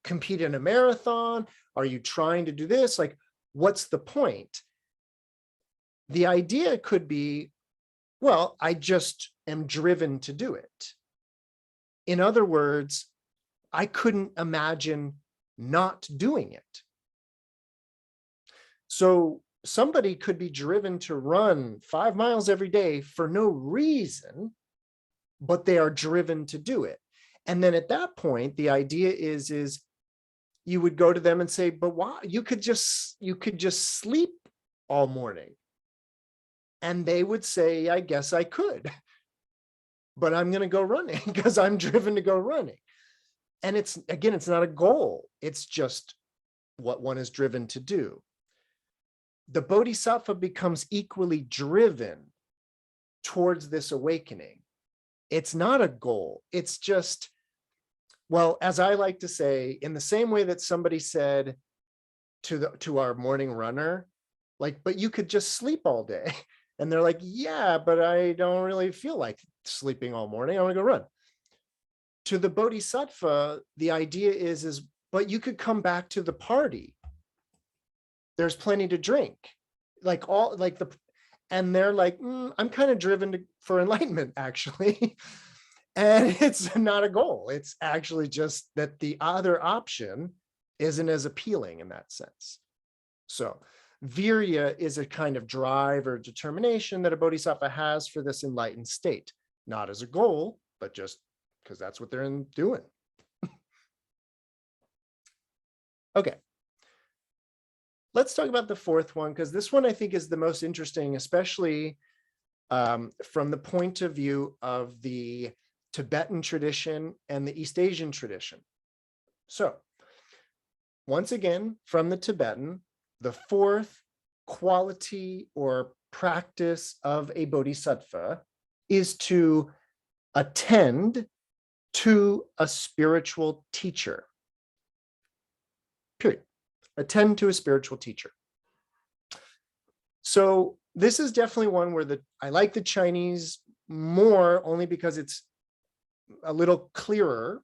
compete in a marathon? Are you trying to do this? Like, what's the point? The idea could be, well, I just am driven to do it. In other words, I couldn't imagine not doing it. So somebody could be driven to run 5 miles every day for no reason, but they are driven to do it. And then at that point, the idea is you would go to them and say, but why? You could just sleep all morning. And they would say, I guess I could, but I'm going to go running because I'm driven to go running. And it's not a goal. It's just what one is driven to do. The bodhisattva becomes equally driven towards this awakening. It's not a goal. It's just, well, as I like to say, in the same way that somebody said to our morning runner, like, but you could just sleep all day. And they're like, yeah, but I don't really feel like sleeping all morning. I want to go run. To the bodhisattva, the idea is, but you could come back to the party. There's plenty to drink. And they're like, I'm kind of driven for enlightenment, actually. And it's not a goal. It's actually just that the other option isn't as appealing in that sense. So virya is a kind of drive or determination that a bodhisattva has for this enlightened state, not as a goal, but just because that's what they're doing. Okay. Let's talk about the fourth one, because this one I think is the most interesting, especially from the point of view of the Tibetan tradition and the East Asian tradition. So once again, from the Tibetan, the fourth quality or practice of a bodhisattva is to attend to a spiritual teacher. Period. Attend to a spiritual teacher. So this is definitely one where I like the Chinese more only because it's a little clearer.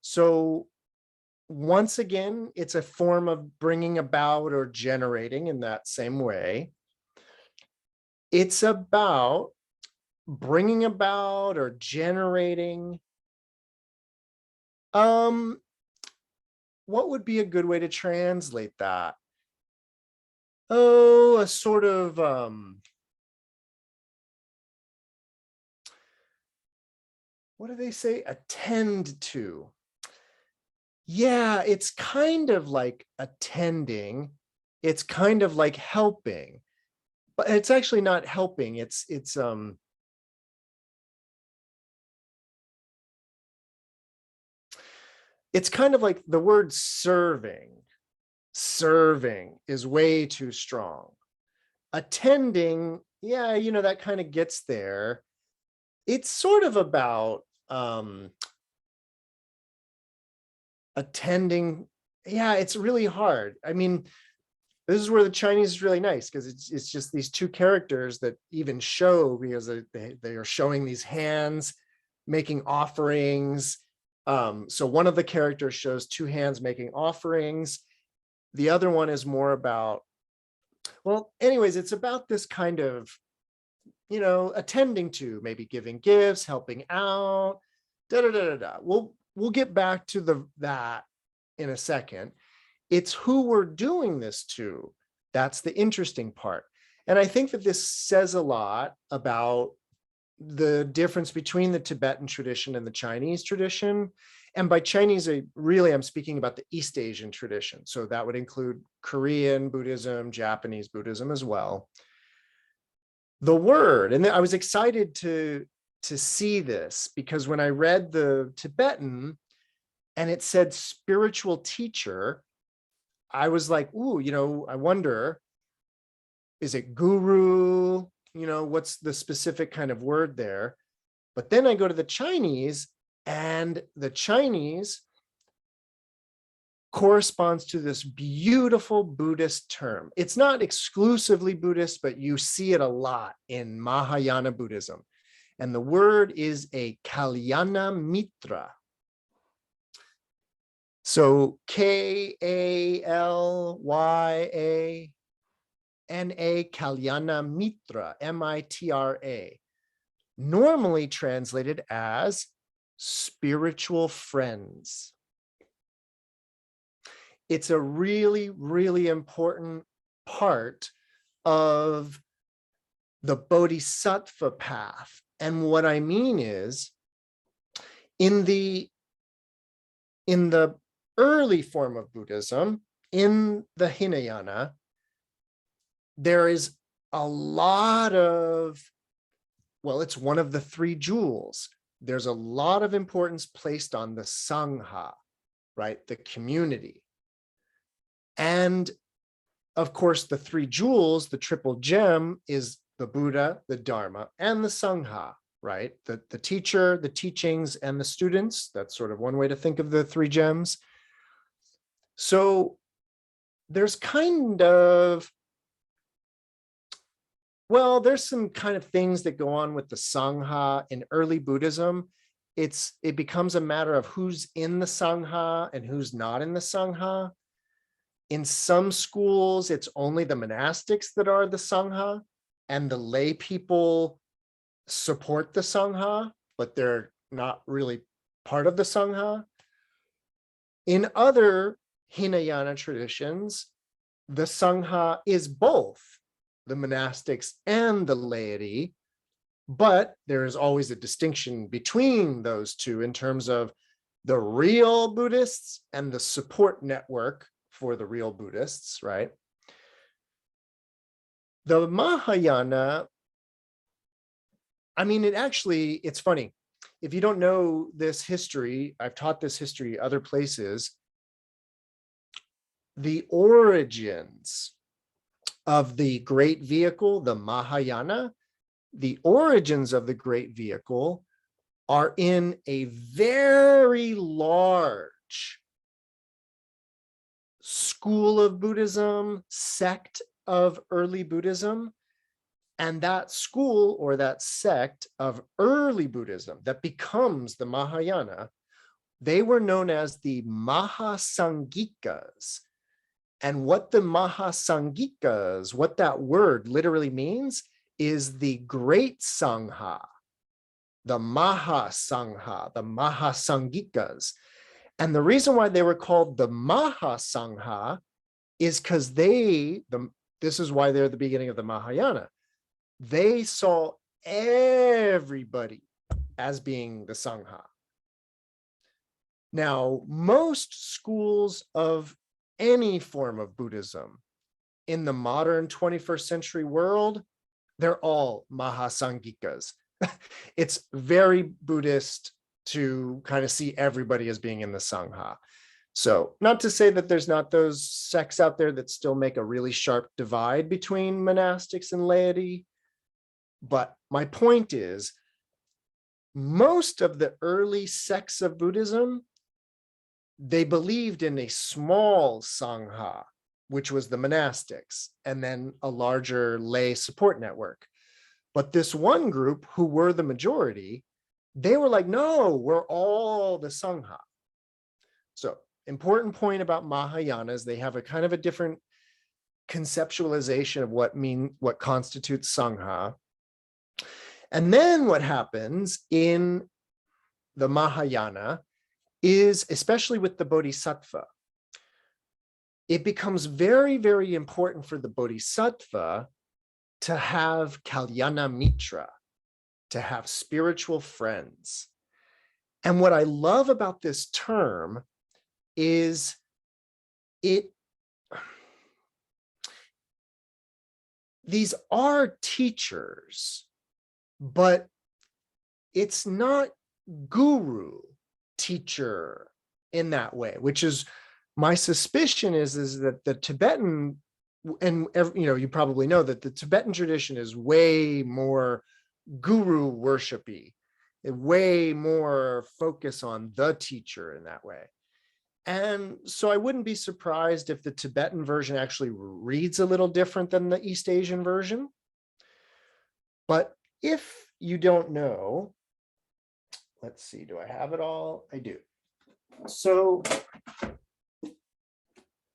So once again, it's a form of bringing about or generating in that same way. It's about bringing about or generating. What would be a good way to translate that? Oh, a sort of what do they say? Attend to. Yeah, it's kind of like attending. It's kind of like helping, but it's actually not helping. It's kind of like the word serving. Serving is way too strong. Attending, yeah, that kind of gets there. It's sort of about attending. Yeah, it's really hard. I mean, this is where the Chinese is really nice, because it's just these two characters that even show, because they are showing these hands making offerings. So one of the characters shows two hands making offerings. The other one is more about, well, anyways, it's about this kind of, attending to, maybe giving gifts, helping out, da da da da da. We'll get back to that in a second. It's who we're doing this to. That's the interesting part. And I think that this says a lot about the difference between the Tibetan tradition and the Chinese tradition. And by Chinese, I'm speaking about the East Asian tradition. So that would include Korean Buddhism, Japanese Buddhism as well. The word, and I was excited to see this, because when I read the Tibetan and it said spiritual teacher, I was like, ooh, I wonder, is it guru? What's the specific kind of word there? But then I go to the Chinese, and the Chinese corresponds to this beautiful Buddhist term. It's not exclusively Buddhist, but you see it a lot in Mahayana Buddhism. And the word is a Kalyana Mitra. So Kalyana Kalyana Mitra, Mitra, normally translated as spiritual friends. It's a really, really important part of the Bodhisattva path. And what I mean is, in the early form of Buddhism, in the Hinayana, there is a lot of, well, it's one of the three jewels. There's a lot of importance placed on the Sangha, right? The community. And of course, the three jewels, the triple gem, is the Buddha, the Dharma, and the Sangha, right? The teacher, the teachings, and the students. That's sort of one way to think of the three gems. So there's kind of, well, there's some kind of things that go on with the Sangha in early Buddhism. It becomes a matter of who's in the Sangha and who's not in the Sangha. In some schools, it's only the monastics that are the Sangha, and the lay people support the Sangha, but they're not really part of the Sangha. In other Hinayana traditions, the Sangha is both the monastics and the laity, but there is always a distinction between those two in terms of the real Buddhists and the support network for the real Buddhists, right? The Mahayana, I mean, it's funny. If you don't know this history, I've taught this history other places. The origins of the great vehicle, the Mahayana, the origins of the great vehicle are in a very large school of Buddhism, sect of early Buddhism. And that school or that sect of early Buddhism that becomes the Mahayana, they were known as the Mahasangikas. And what the Mahasangikas, what that word literally means, is the great Sangha, the Mahasangha, the Mahasangikas. And the reason why they were called the Mahasangha is because this is why they're the beginning of the Mahayana. They saw everybody as being the Sangha. Now, most schools of any form of Buddhism in the modern 21st century world, they're all Mahasangikas. It's very Buddhist to kind of see everybody as being in the Sangha. So not to say that there's not those sects out there that still make a really sharp divide between monastics and laity. But my point is, most of the early sects of Buddhism, they believed in a small Sangha, which was the monastics, and then a larger lay support network. But this one group, who were the majority, they were like, no, we're all the Sangha. So important point about Mahayanas, they have a kind of a different conceptualization of what constitutes Sangha. And then what happens in the Mahayana is, especially with the Bodhisattva, it becomes very, very important for the Bodhisattva to have Kalyana Mitra, to have spiritual friends. And what I love about this term is these are teachers, but it's not guru teacher in that way, which is my suspicion is that the Tibetan, and you probably know that the Tibetan tradition is way more guru worshipy, way more focus on the teacher in that way. And so I wouldn't be surprised if the Tibetan version actually reads a little different than the East Asian version. But if you don't know, let's see, do I have it all? I do. So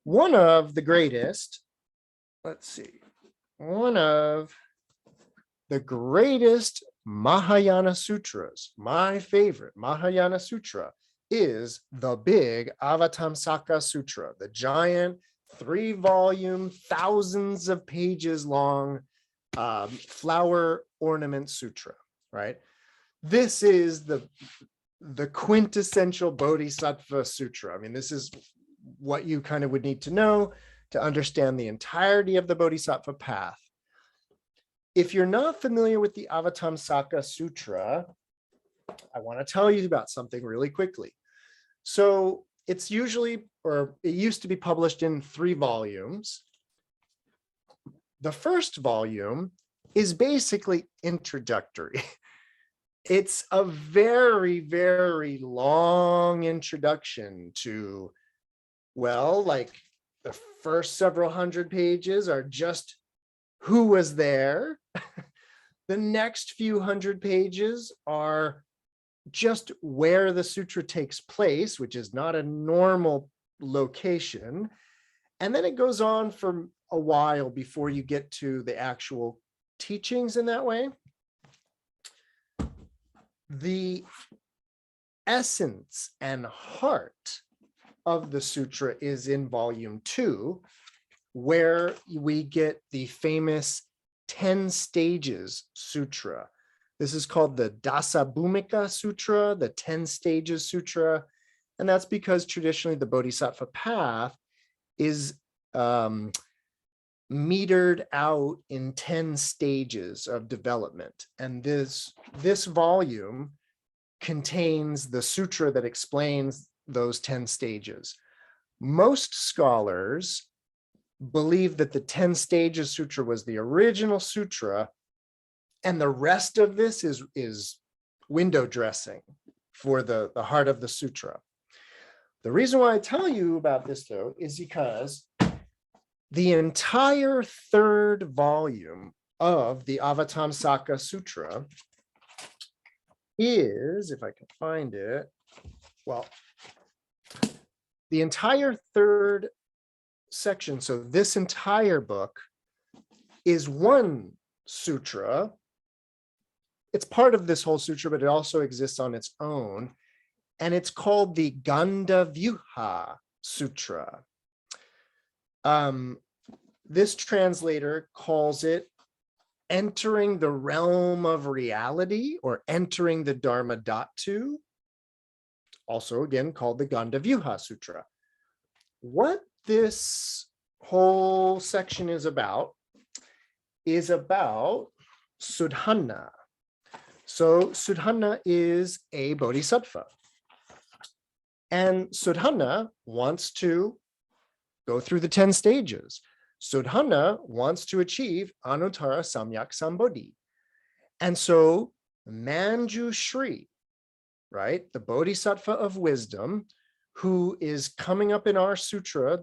one of the greatest, one of the greatest Mahayana sutras, my favorite Mahayana sutra, is the big Avatamsaka Sutra, the giant 3-volume, thousands of pages long flower ornament sutra, right? This is the quintessential Bodhisattva Sutra. I mean, this is what you kind of would need to know to understand the entirety of the Bodhisattva path. If you're not familiar with the Avatamsaka Sutra, I want to tell you about something really quickly. So it's usually, or it used to be published in 3 volumes. The first volume is basically introductory. It's a very, very long introduction to, well, like the first several hundred pages are just who was there. The next few hundred pages are just where the sutra takes place, which is not a normal location. And then it goes on for a while before you get to the actual teachings in that way. The essence and heart of the sutra is in volume 2, where we get the famous 10 stages sutra. This is called the Dasabhumika Sutra, the 10 stages sutra. And that's because traditionally the Bodhisattva path is metered out in 10 stages of development. And this volume contains the sutra that explains those 10 stages. Most scholars believed that the 10 Stages Sutra was the original sutra, and the rest of this is window dressing for the heart of the sutra. The reason why I tell you about this, though, is because the entire third volume of the Avatamsaka Sutra is, if I can find it, well, the entire third section, so this entire book is one sutra. It's part of this whole sutra, but it also exists on its own. And it's called the Gandavyuha Sutra. This translator calls it entering the realm of reality, or entering the Dharma Dhatu, also again called the Gandavyuha Sutra. What this whole section is about Sudhana. So Sudhana is a bodhisattva. And Sudhana wants to go through the 10 stages. Sudhana wants to achieve Anuttara Samyak Sambodhi. And so Manjushri, right, the bodhisattva of wisdom, who is coming up in our sutra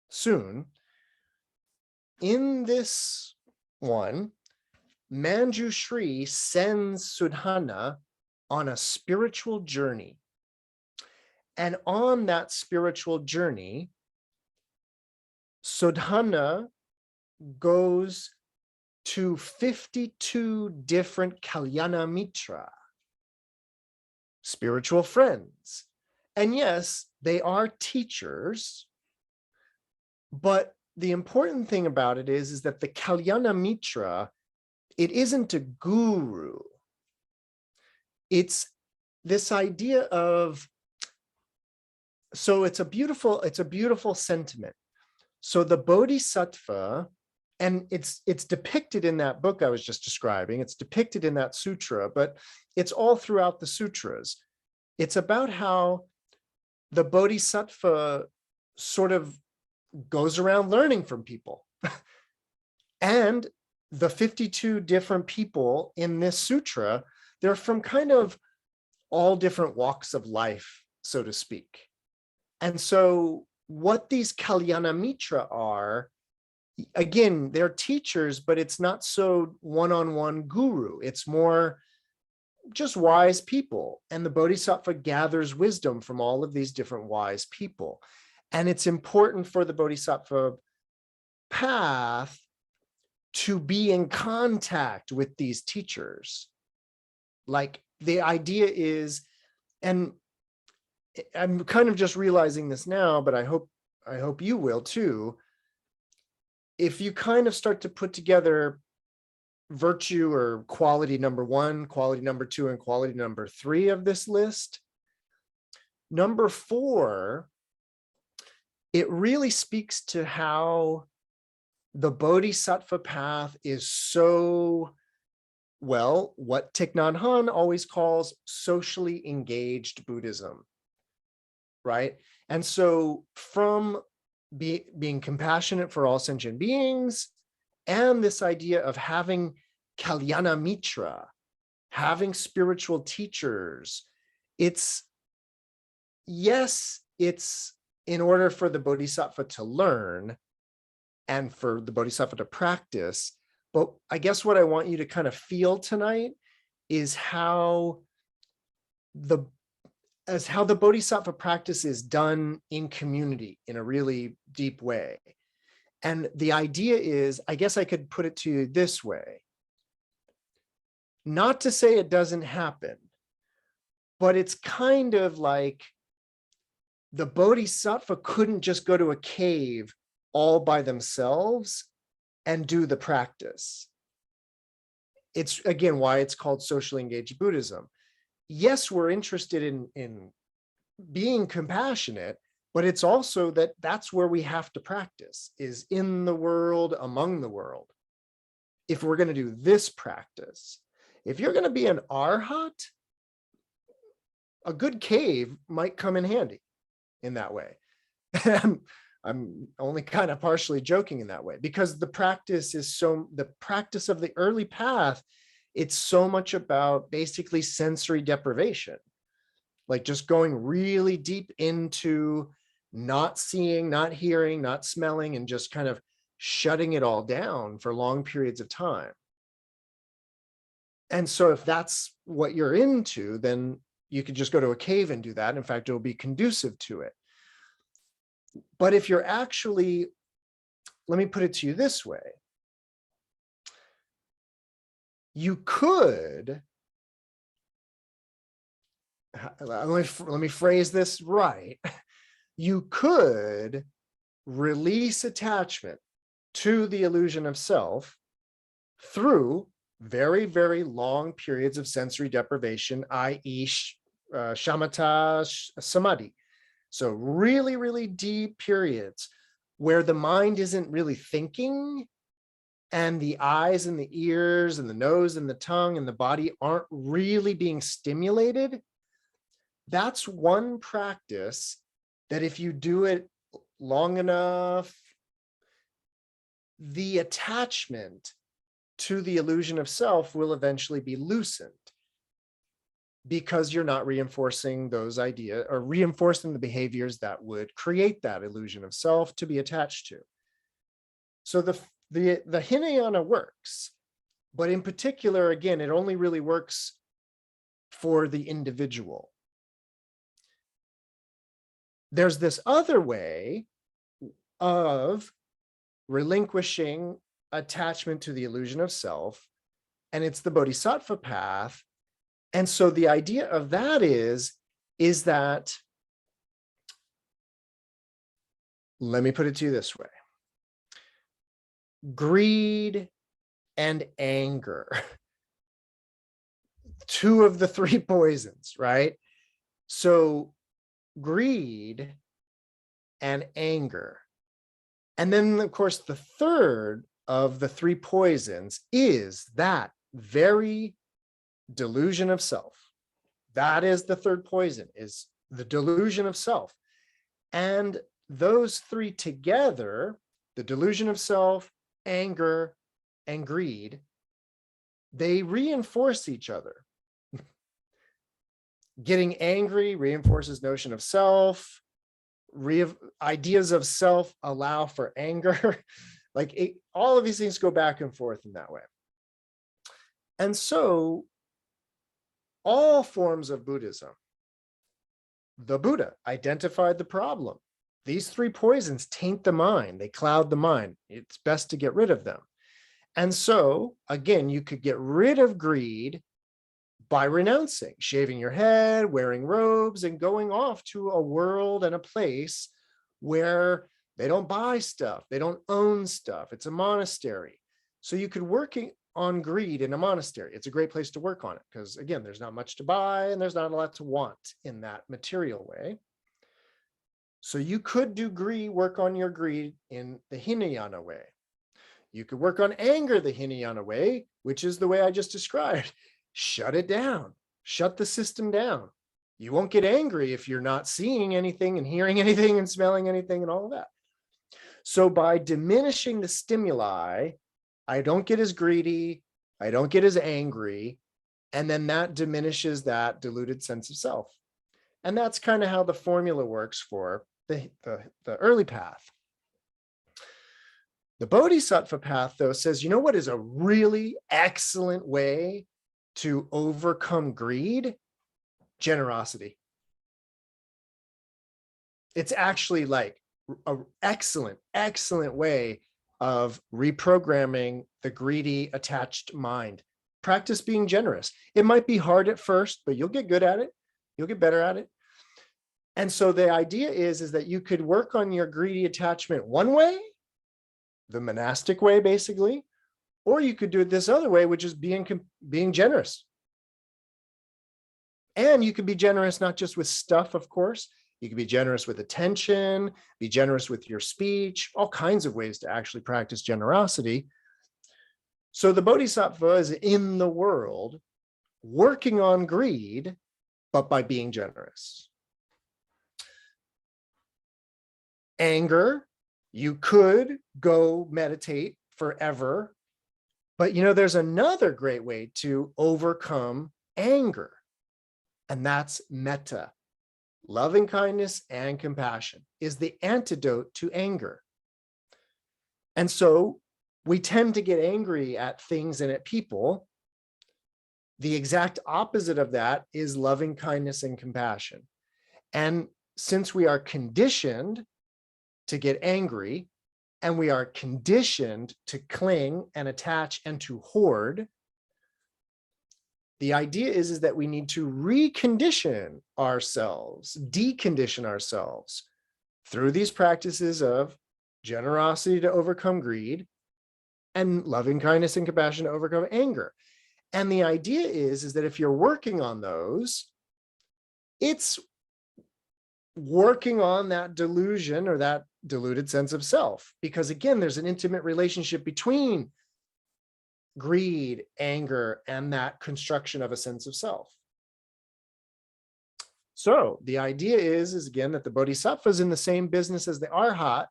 soon, in this one, Manjushri sends Sudhana on a spiritual journey. And on that spiritual journey, Sudhana goes to 52 different Kalyana Mitra, spiritual friends. And yes, they are teachers, but the important thing about it is that the Kalyana Mitra, it isn't a guru. It's this idea of, so it's a beautiful sentiment. So the Bodhisattva, and it's depicted in that book I was just describing, it's depicted in that sutra, but it's all throughout the sutras. It's about how the Bodhisattva sort of goes around learning from people. And the 52 different people in this sutra, they're from kind of all different walks of life, so to speak. And so what these Kalyana Mitra are, again, they're teachers, but it's not so one-on-one guru. It's more just wise people. And the Bodhisattva gathers wisdom from all of these different wise people. And it's important for the Bodhisattva path to be in contact with these teachers. Like the idea is, and I'm kind of just realizing this now, but I hope you will too. If you kind of start to put together virtue or quality number 1, quality number 2, and quality number 3 of this list, number 4, it really speaks to how the Bodhisattva path is so, well, what Thich Nhat Hanh always calls socially engaged Buddhism, right? And so from being compassionate for all sentient beings, and this idea of having Kalyana Mitra, having spiritual teachers, it's in order for the Bodhisattva to learn and for the Bodhisattva to practice. But I guess what I want you to kind of feel tonight is how the Bodhisattva practice is done in community in a really deep way. And the idea is, I guess I could put it to you this way. Not to say it doesn't happen, but it's kind of like the Bodhisattva couldn't just go to a cave all by themselves and do the practice. It's, again, why it's called socially engaged Buddhism. Yes, we're interested in being compassionate, but it's also that's where we have to practice, is in the world, among the world. If we're going to do this practice, if you're going to be an arhat, a good cave might come in handy in that way. I'm only kind of partially joking in that way, because the practice of the early path, it's so much about basically sensory deprivation, like just going really deep into not seeing, not hearing, not smelling, and just kind of shutting it all down for long periods of time. And so if that's what you're into, then you could just go to a cave and do that. In fact, it'll be conducive to it. But if you're actually, let me put it to you this way, you could, let me phrase this right. You could release attachment to the illusion of self through very, very long periods of sensory deprivation, i.e. shamatha samadhi. So really, really deep periods where the mind isn't really thinking, and the eyes and the ears and the nose and the tongue and the body aren't really being stimulated. That's one practice that if you do it long enough, the attachment to the illusion of self will eventually be loosened, because you're not reinforcing those ideas or reinforcing the behaviors that would create that illusion of self to be attached to. So the Hinayana works, but in particular, again, it only really works for the individual. There's this other way of relinquishing attachment to the illusion of self, and it's the Bodhisattva path. And so the idea of that is that, let me put it to you this way. Greed and anger, two of the three poisons, right? So greed and anger. And then, of course, the third of the three poisons is that very delusion of self. That is the third poison, is the delusion of self. And those three together, the delusion of self, anger, and greed, they reinforce each other. Getting angry reinforces notion of self. Ideas of self allow for anger. All of these things go back and forth in that way. And so all forms of Buddhism, the Buddha identified the problem. These three poisons taint the mind. They cloud the mind. It's best to get rid of them. And so, again, you could get rid of greed by renouncing, shaving your head, wearing robes, and going off to a world and a place where they don't buy stuff. They don't own stuff. It's a monastery. So you could work on greed in a monastery. It's a great place to work on it because, again, there's not much to buy and there's not a lot to want in that material way. So you could do work on your greed in the Hinayana way. You could work on anger the Hinayana way, which is the way I just described. Shut it down. Shut the system down. You won't get angry if you're not seeing anything and hearing anything and smelling anything and all of that. So by diminishing the stimuli, I don't get as greedy, I don't get as angry, and then that diminishes that deluded sense of self. And that's kind of how the formula works for the early path. The Bodhisattva path, though, says, you know what is a really excellent way to overcome greed? Generosity. It's actually like an excellent way of reprogramming the greedy, attached mind. Practice being generous. It might be hard at first, but you'll get good at it. You'll get better at it. And so the idea is that you could work on your greedy attachment one way, the monastic way, basically, or you could do it this other way, which is being generous. And you could be generous not just with stuff, of course. You can be generous with attention, be generous with your speech, all kinds of ways to actually practice generosity. So the Bodhisattva is in the world working on greed, but by being generous. Anger You could go meditate forever, but there's another great way to overcome anger, and that's metta. Loving kindness and compassion is the antidote to anger. And so we tend to get angry at things and at people. The exact opposite of that is loving kindness and compassion. And since we are conditioned to get angry, and we are conditioned to cling and attach and to hoard, the idea is that we need to recondition ourselves, decondition ourselves through these practices of generosity to overcome greed and loving kindness and compassion to overcome anger. And the idea is that if you're working on those, it's working on that delusion or that deluded sense of self. Because again, there's an intimate relationship between greed, anger, and that construction of a sense of self. So the idea is again, that the Bodhisattva is in the same business as the Arhat,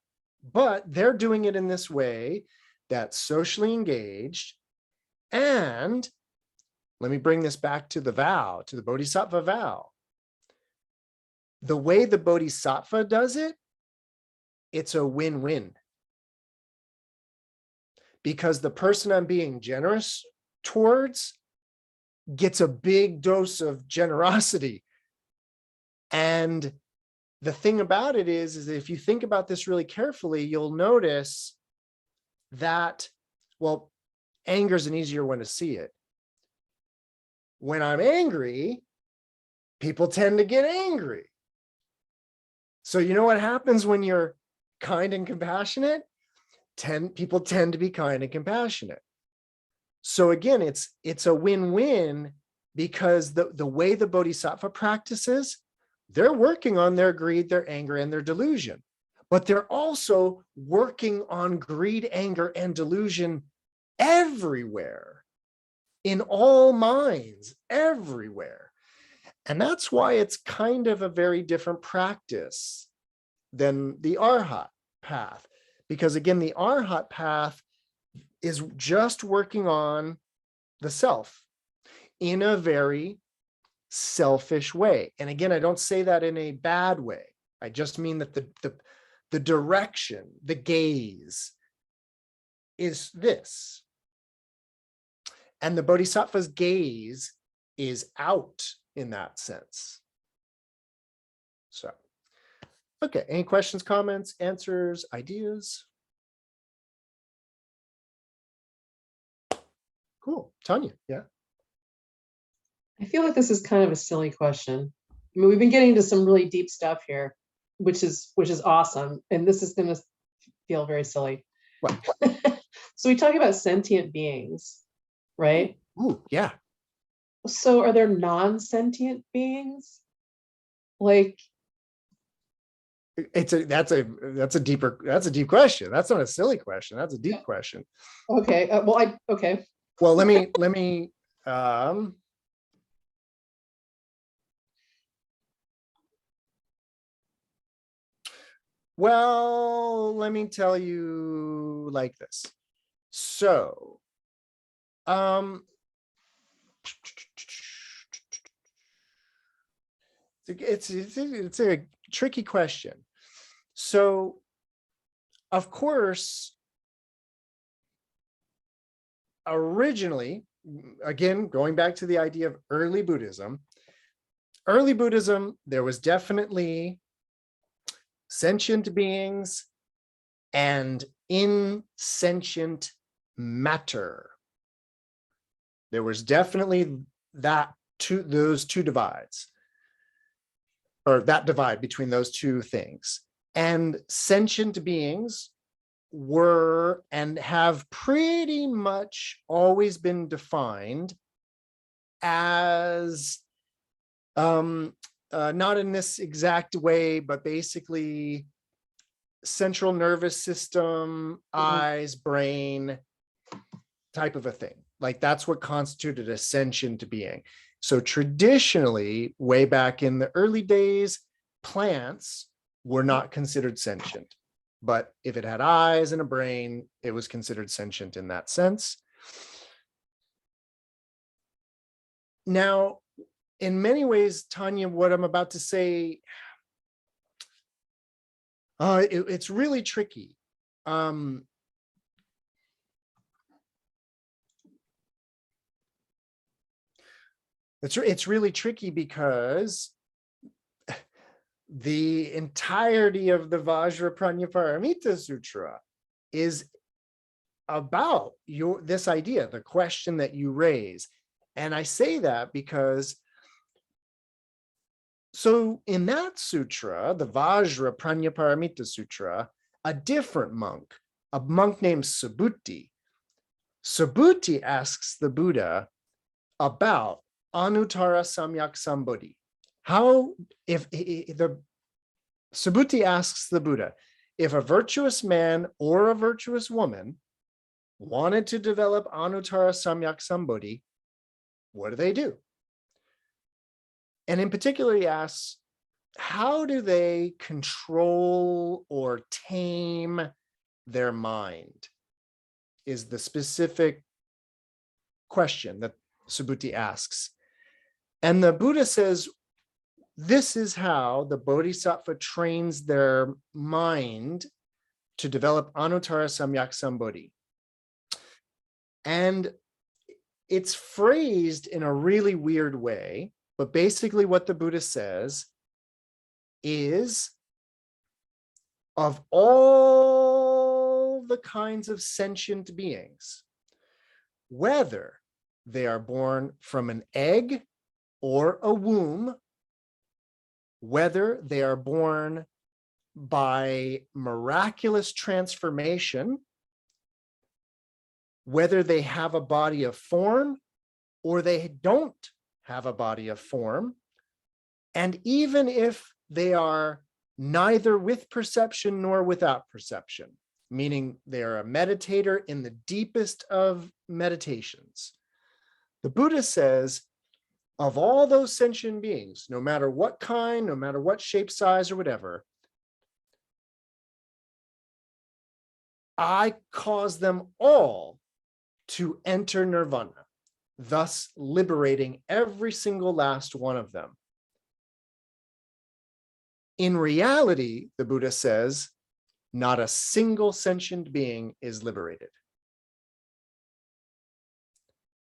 but they're doing it in this way that's socially engaged. And let me bring this back to the vow, to the Bodhisattva vow. The way the Bodhisattva does it, it's a win-win. Because the person I'm being generous towards gets a big dose of generosity. And the thing about it is that if you think about this really carefully, you'll notice that, well, anger is an easier one to see it. When I'm angry, people tend to get angry. So you know what happens when you're kind and compassionate? People tend to be kind and compassionate. So again, it's a win-win, because the way the Bodhisattva practices, they're working on their greed, their anger, and their delusion. But they're also working on greed, anger, and delusion everywhere, in all minds, everywhere. And that's why it's kind of a very different practice than the Arhat path. Because again, the Arhat path is just working on the self in a very selfish way. And again, I don't say that in a bad way. I just mean that the direction, the gaze is this. And the Bodhisattva's gaze is out in that sense. So, okay, any questions, comments, answers, ideas? Cool. Tanya, yeah. I feel like this is kind of a silly question. I mean, we've been getting to some really deep stuff here, which is awesome. And this is going to feel very silly. What? So we talk about sentient beings, right? Ooh, yeah. So are there non-sentient beings? Like, that's a deep question. That's not a silly question. That's a deep question. Okay. Okay. Well, let me well, let me tell you like this. So, it's a tricky question. So, of course, originally, again, going back to the idea of early Buddhism, there was definitely sentient beings and insentient matter. There was definitely those two divides, or that divide between those two things. And sentient beings were and have pretty much always been defined as not in this exact way, but basically central nervous system, eyes, brain type of a thing. Like that's what constituted a sentient being. So traditionally, way back in the early days, plants were not considered sentient. but if it had eyes and a brain, it was considered sentient in that sense. Now, in many ways, Tanya, what I'm about to say, it's really tricky. It's really tricky because the entirety of the Vajraprajnaparamita Sutra is about this idea, the question that you raise. And I say that because, so in that sutra, the Vajraprajnaparamita Sutra, a different monk, a monk named Subhuti asks the Buddha about Anuttara Samyak Sambodhi. How, if the Subhuti asks the Buddha, if a virtuous man or a virtuous woman wanted to develop Anuttara Samyak Sambodhi, what do? And in particular, he asks, how do they control or tame their mind? Is the specific question that Subhuti asks. And the Buddha says, this is how the Bodhisattva trains their mind to develop Anuttara Samyak Sambodhi. And it's phrased in a really weird way, but basically what the Buddha says is, of all the kinds of sentient beings, whether they are born from an egg or a womb, whether they are born by miraculous transformation, whether they have a body of form or they don't have a body of form, and even if they are neither with perception nor without perception, meaning they are a meditator in the deepest of meditations, the Buddha says, of all those sentient beings, no matter what kind, no matter what shape, size, or whatever, I cause them all to enter nirvana, thus liberating every single last one of them. In reality, the Buddha says, not a single sentient being is liberated.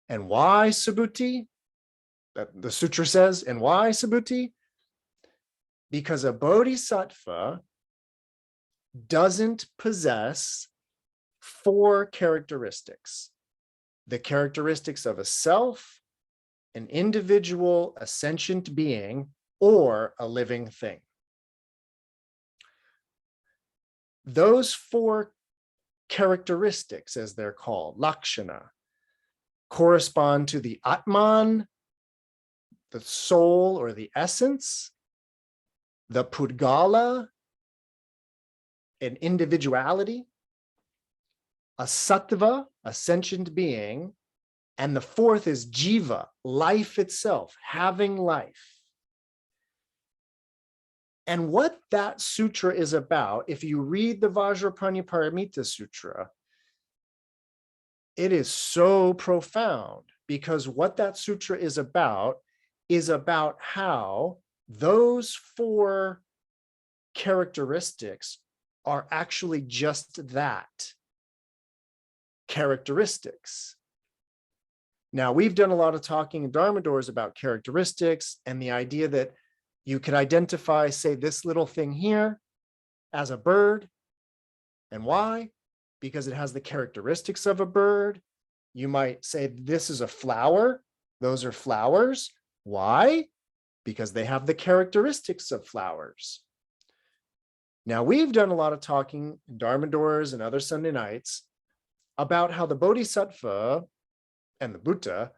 And why, Subhuti? The sutra says, and why, Subhuti? Because a bodhisattva doesn't possess 4 characteristics: the characteristics of a self, an individual, a sentient being, or a living thing. Those 4 characteristics, as they're called, lakshana, correspond to the Atman, the soul or the essence, the Pudgala, an individuality, a sattva, a sentient being, and the 4th is jiva, life itself, having life. And what that sutra is about, if you read the Vajraprajnaparamita Sutra, it is so profound, because what that sutra is about how those 4 characteristics are actually just that, characteristics. Now, we've done a lot of talking in Dharma doors about characteristics and the idea that you could identify, say, this little thing here as a bird. And why? Because it has the characteristics of a bird. You might say this is a flower. Those are flowers. Why? Because they have the characteristics of flowers. Now, we've done a lot of talking in Dharma doors and other Sunday nights about how the Bodhisattva and the Buddha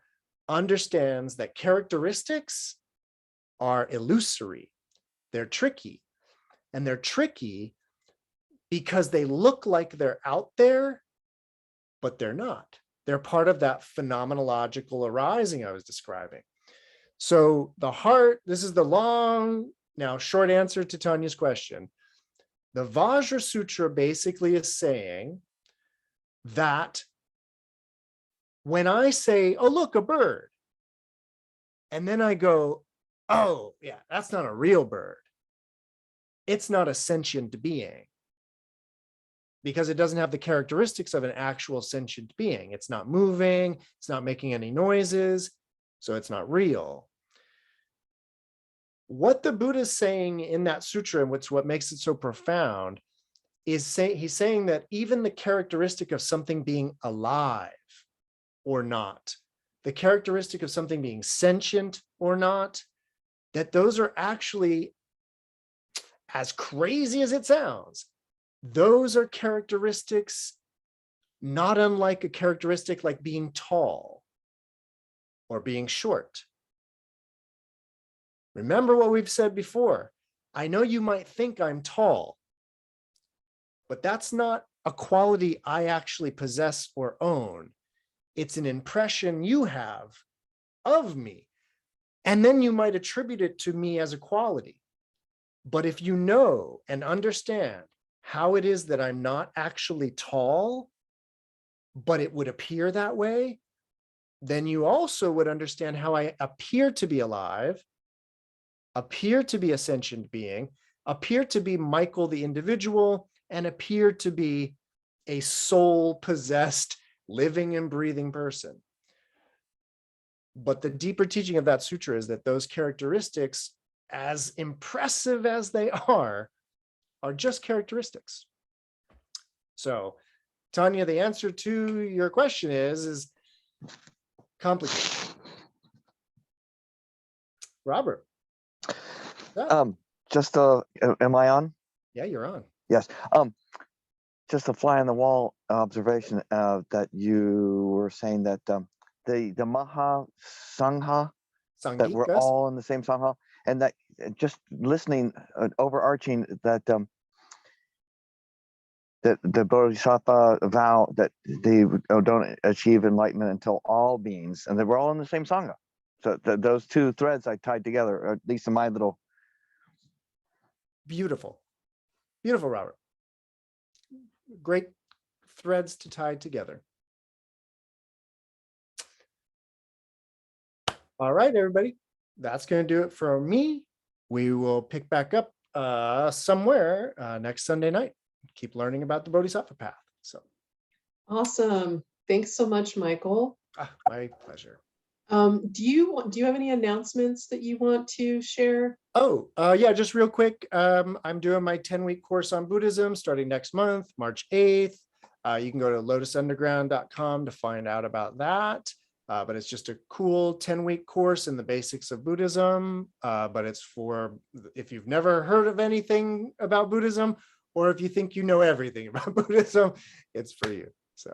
understands that characteristics are illusory. They're tricky. And they're tricky because they look like they're out there, but they're not. They're part of that phenomenological arising I was describing. So the heart, this is the long, now short answer to Tanya's question. The Vajra Sutra basically is saying that when I say, oh, look, a bird, and then I go, oh, yeah, that's not a real bird. It's not a sentient being because it doesn't have the characteristics of an actual sentient being. It's not moving, it's not making any noises, so it's not real. What the Buddha is saying in that sutra, and what makes it so profound, is he's saying that even the characteristic of something being alive or not, the characteristic of something being sentient or not, that those are actually, as crazy as it sounds, those are characteristics not unlike a characteristic like being tall or being short. Remember what we've said before. I know you might think I'm tall, but that's not a quality I actually possess or own. It's an impression you have of me. And then you might attribute it to me as a quality. But if you know and understand how it is that I'm not actually tall, but it would appear that way, then you also would understand how I appear to be alive, appear to be a sentient being, appear to be Michael the individual, and appear to be a soul-possessed, living and breathing person. But the deeper teaching of that sutra is that those characteristics, as impressive as they are just characteristics. So, Tanya, the answer to your question is complicated. Robert. Just am I on? Yeah, you're on. Yes. Just a fly on the wall observation that you were saying that the Maha Sangha, that we're all in the same Sangha, and that just listening, overarching that that the Bodhisattva vow that they don't achieve enlightenment until all beings, and that we're all in the same Sangha. So those two threads I tied together, or at least in my little. Beautiful. Beautiful, Robert. Great threads to tie together. All right, everybody. That's going to do it for me. We will pick back up somewhere next Sunday night. Keep learning about the Bodhisattva path. So Awesome. Thanks so much, Michael. My pleasure. Do you have any announcements that you want to share? Oh, yeah, just real quick. I'm doing my 10-week course on Buddhism starting next month, March 8th. You can go to lotusunderground.com to find out about that. But it's just a cool 10-week course in the basics of Buddhism. But it's for if you've never heard of anything about Buddhism, or if you think you know everything about Buddhism, it's for you. So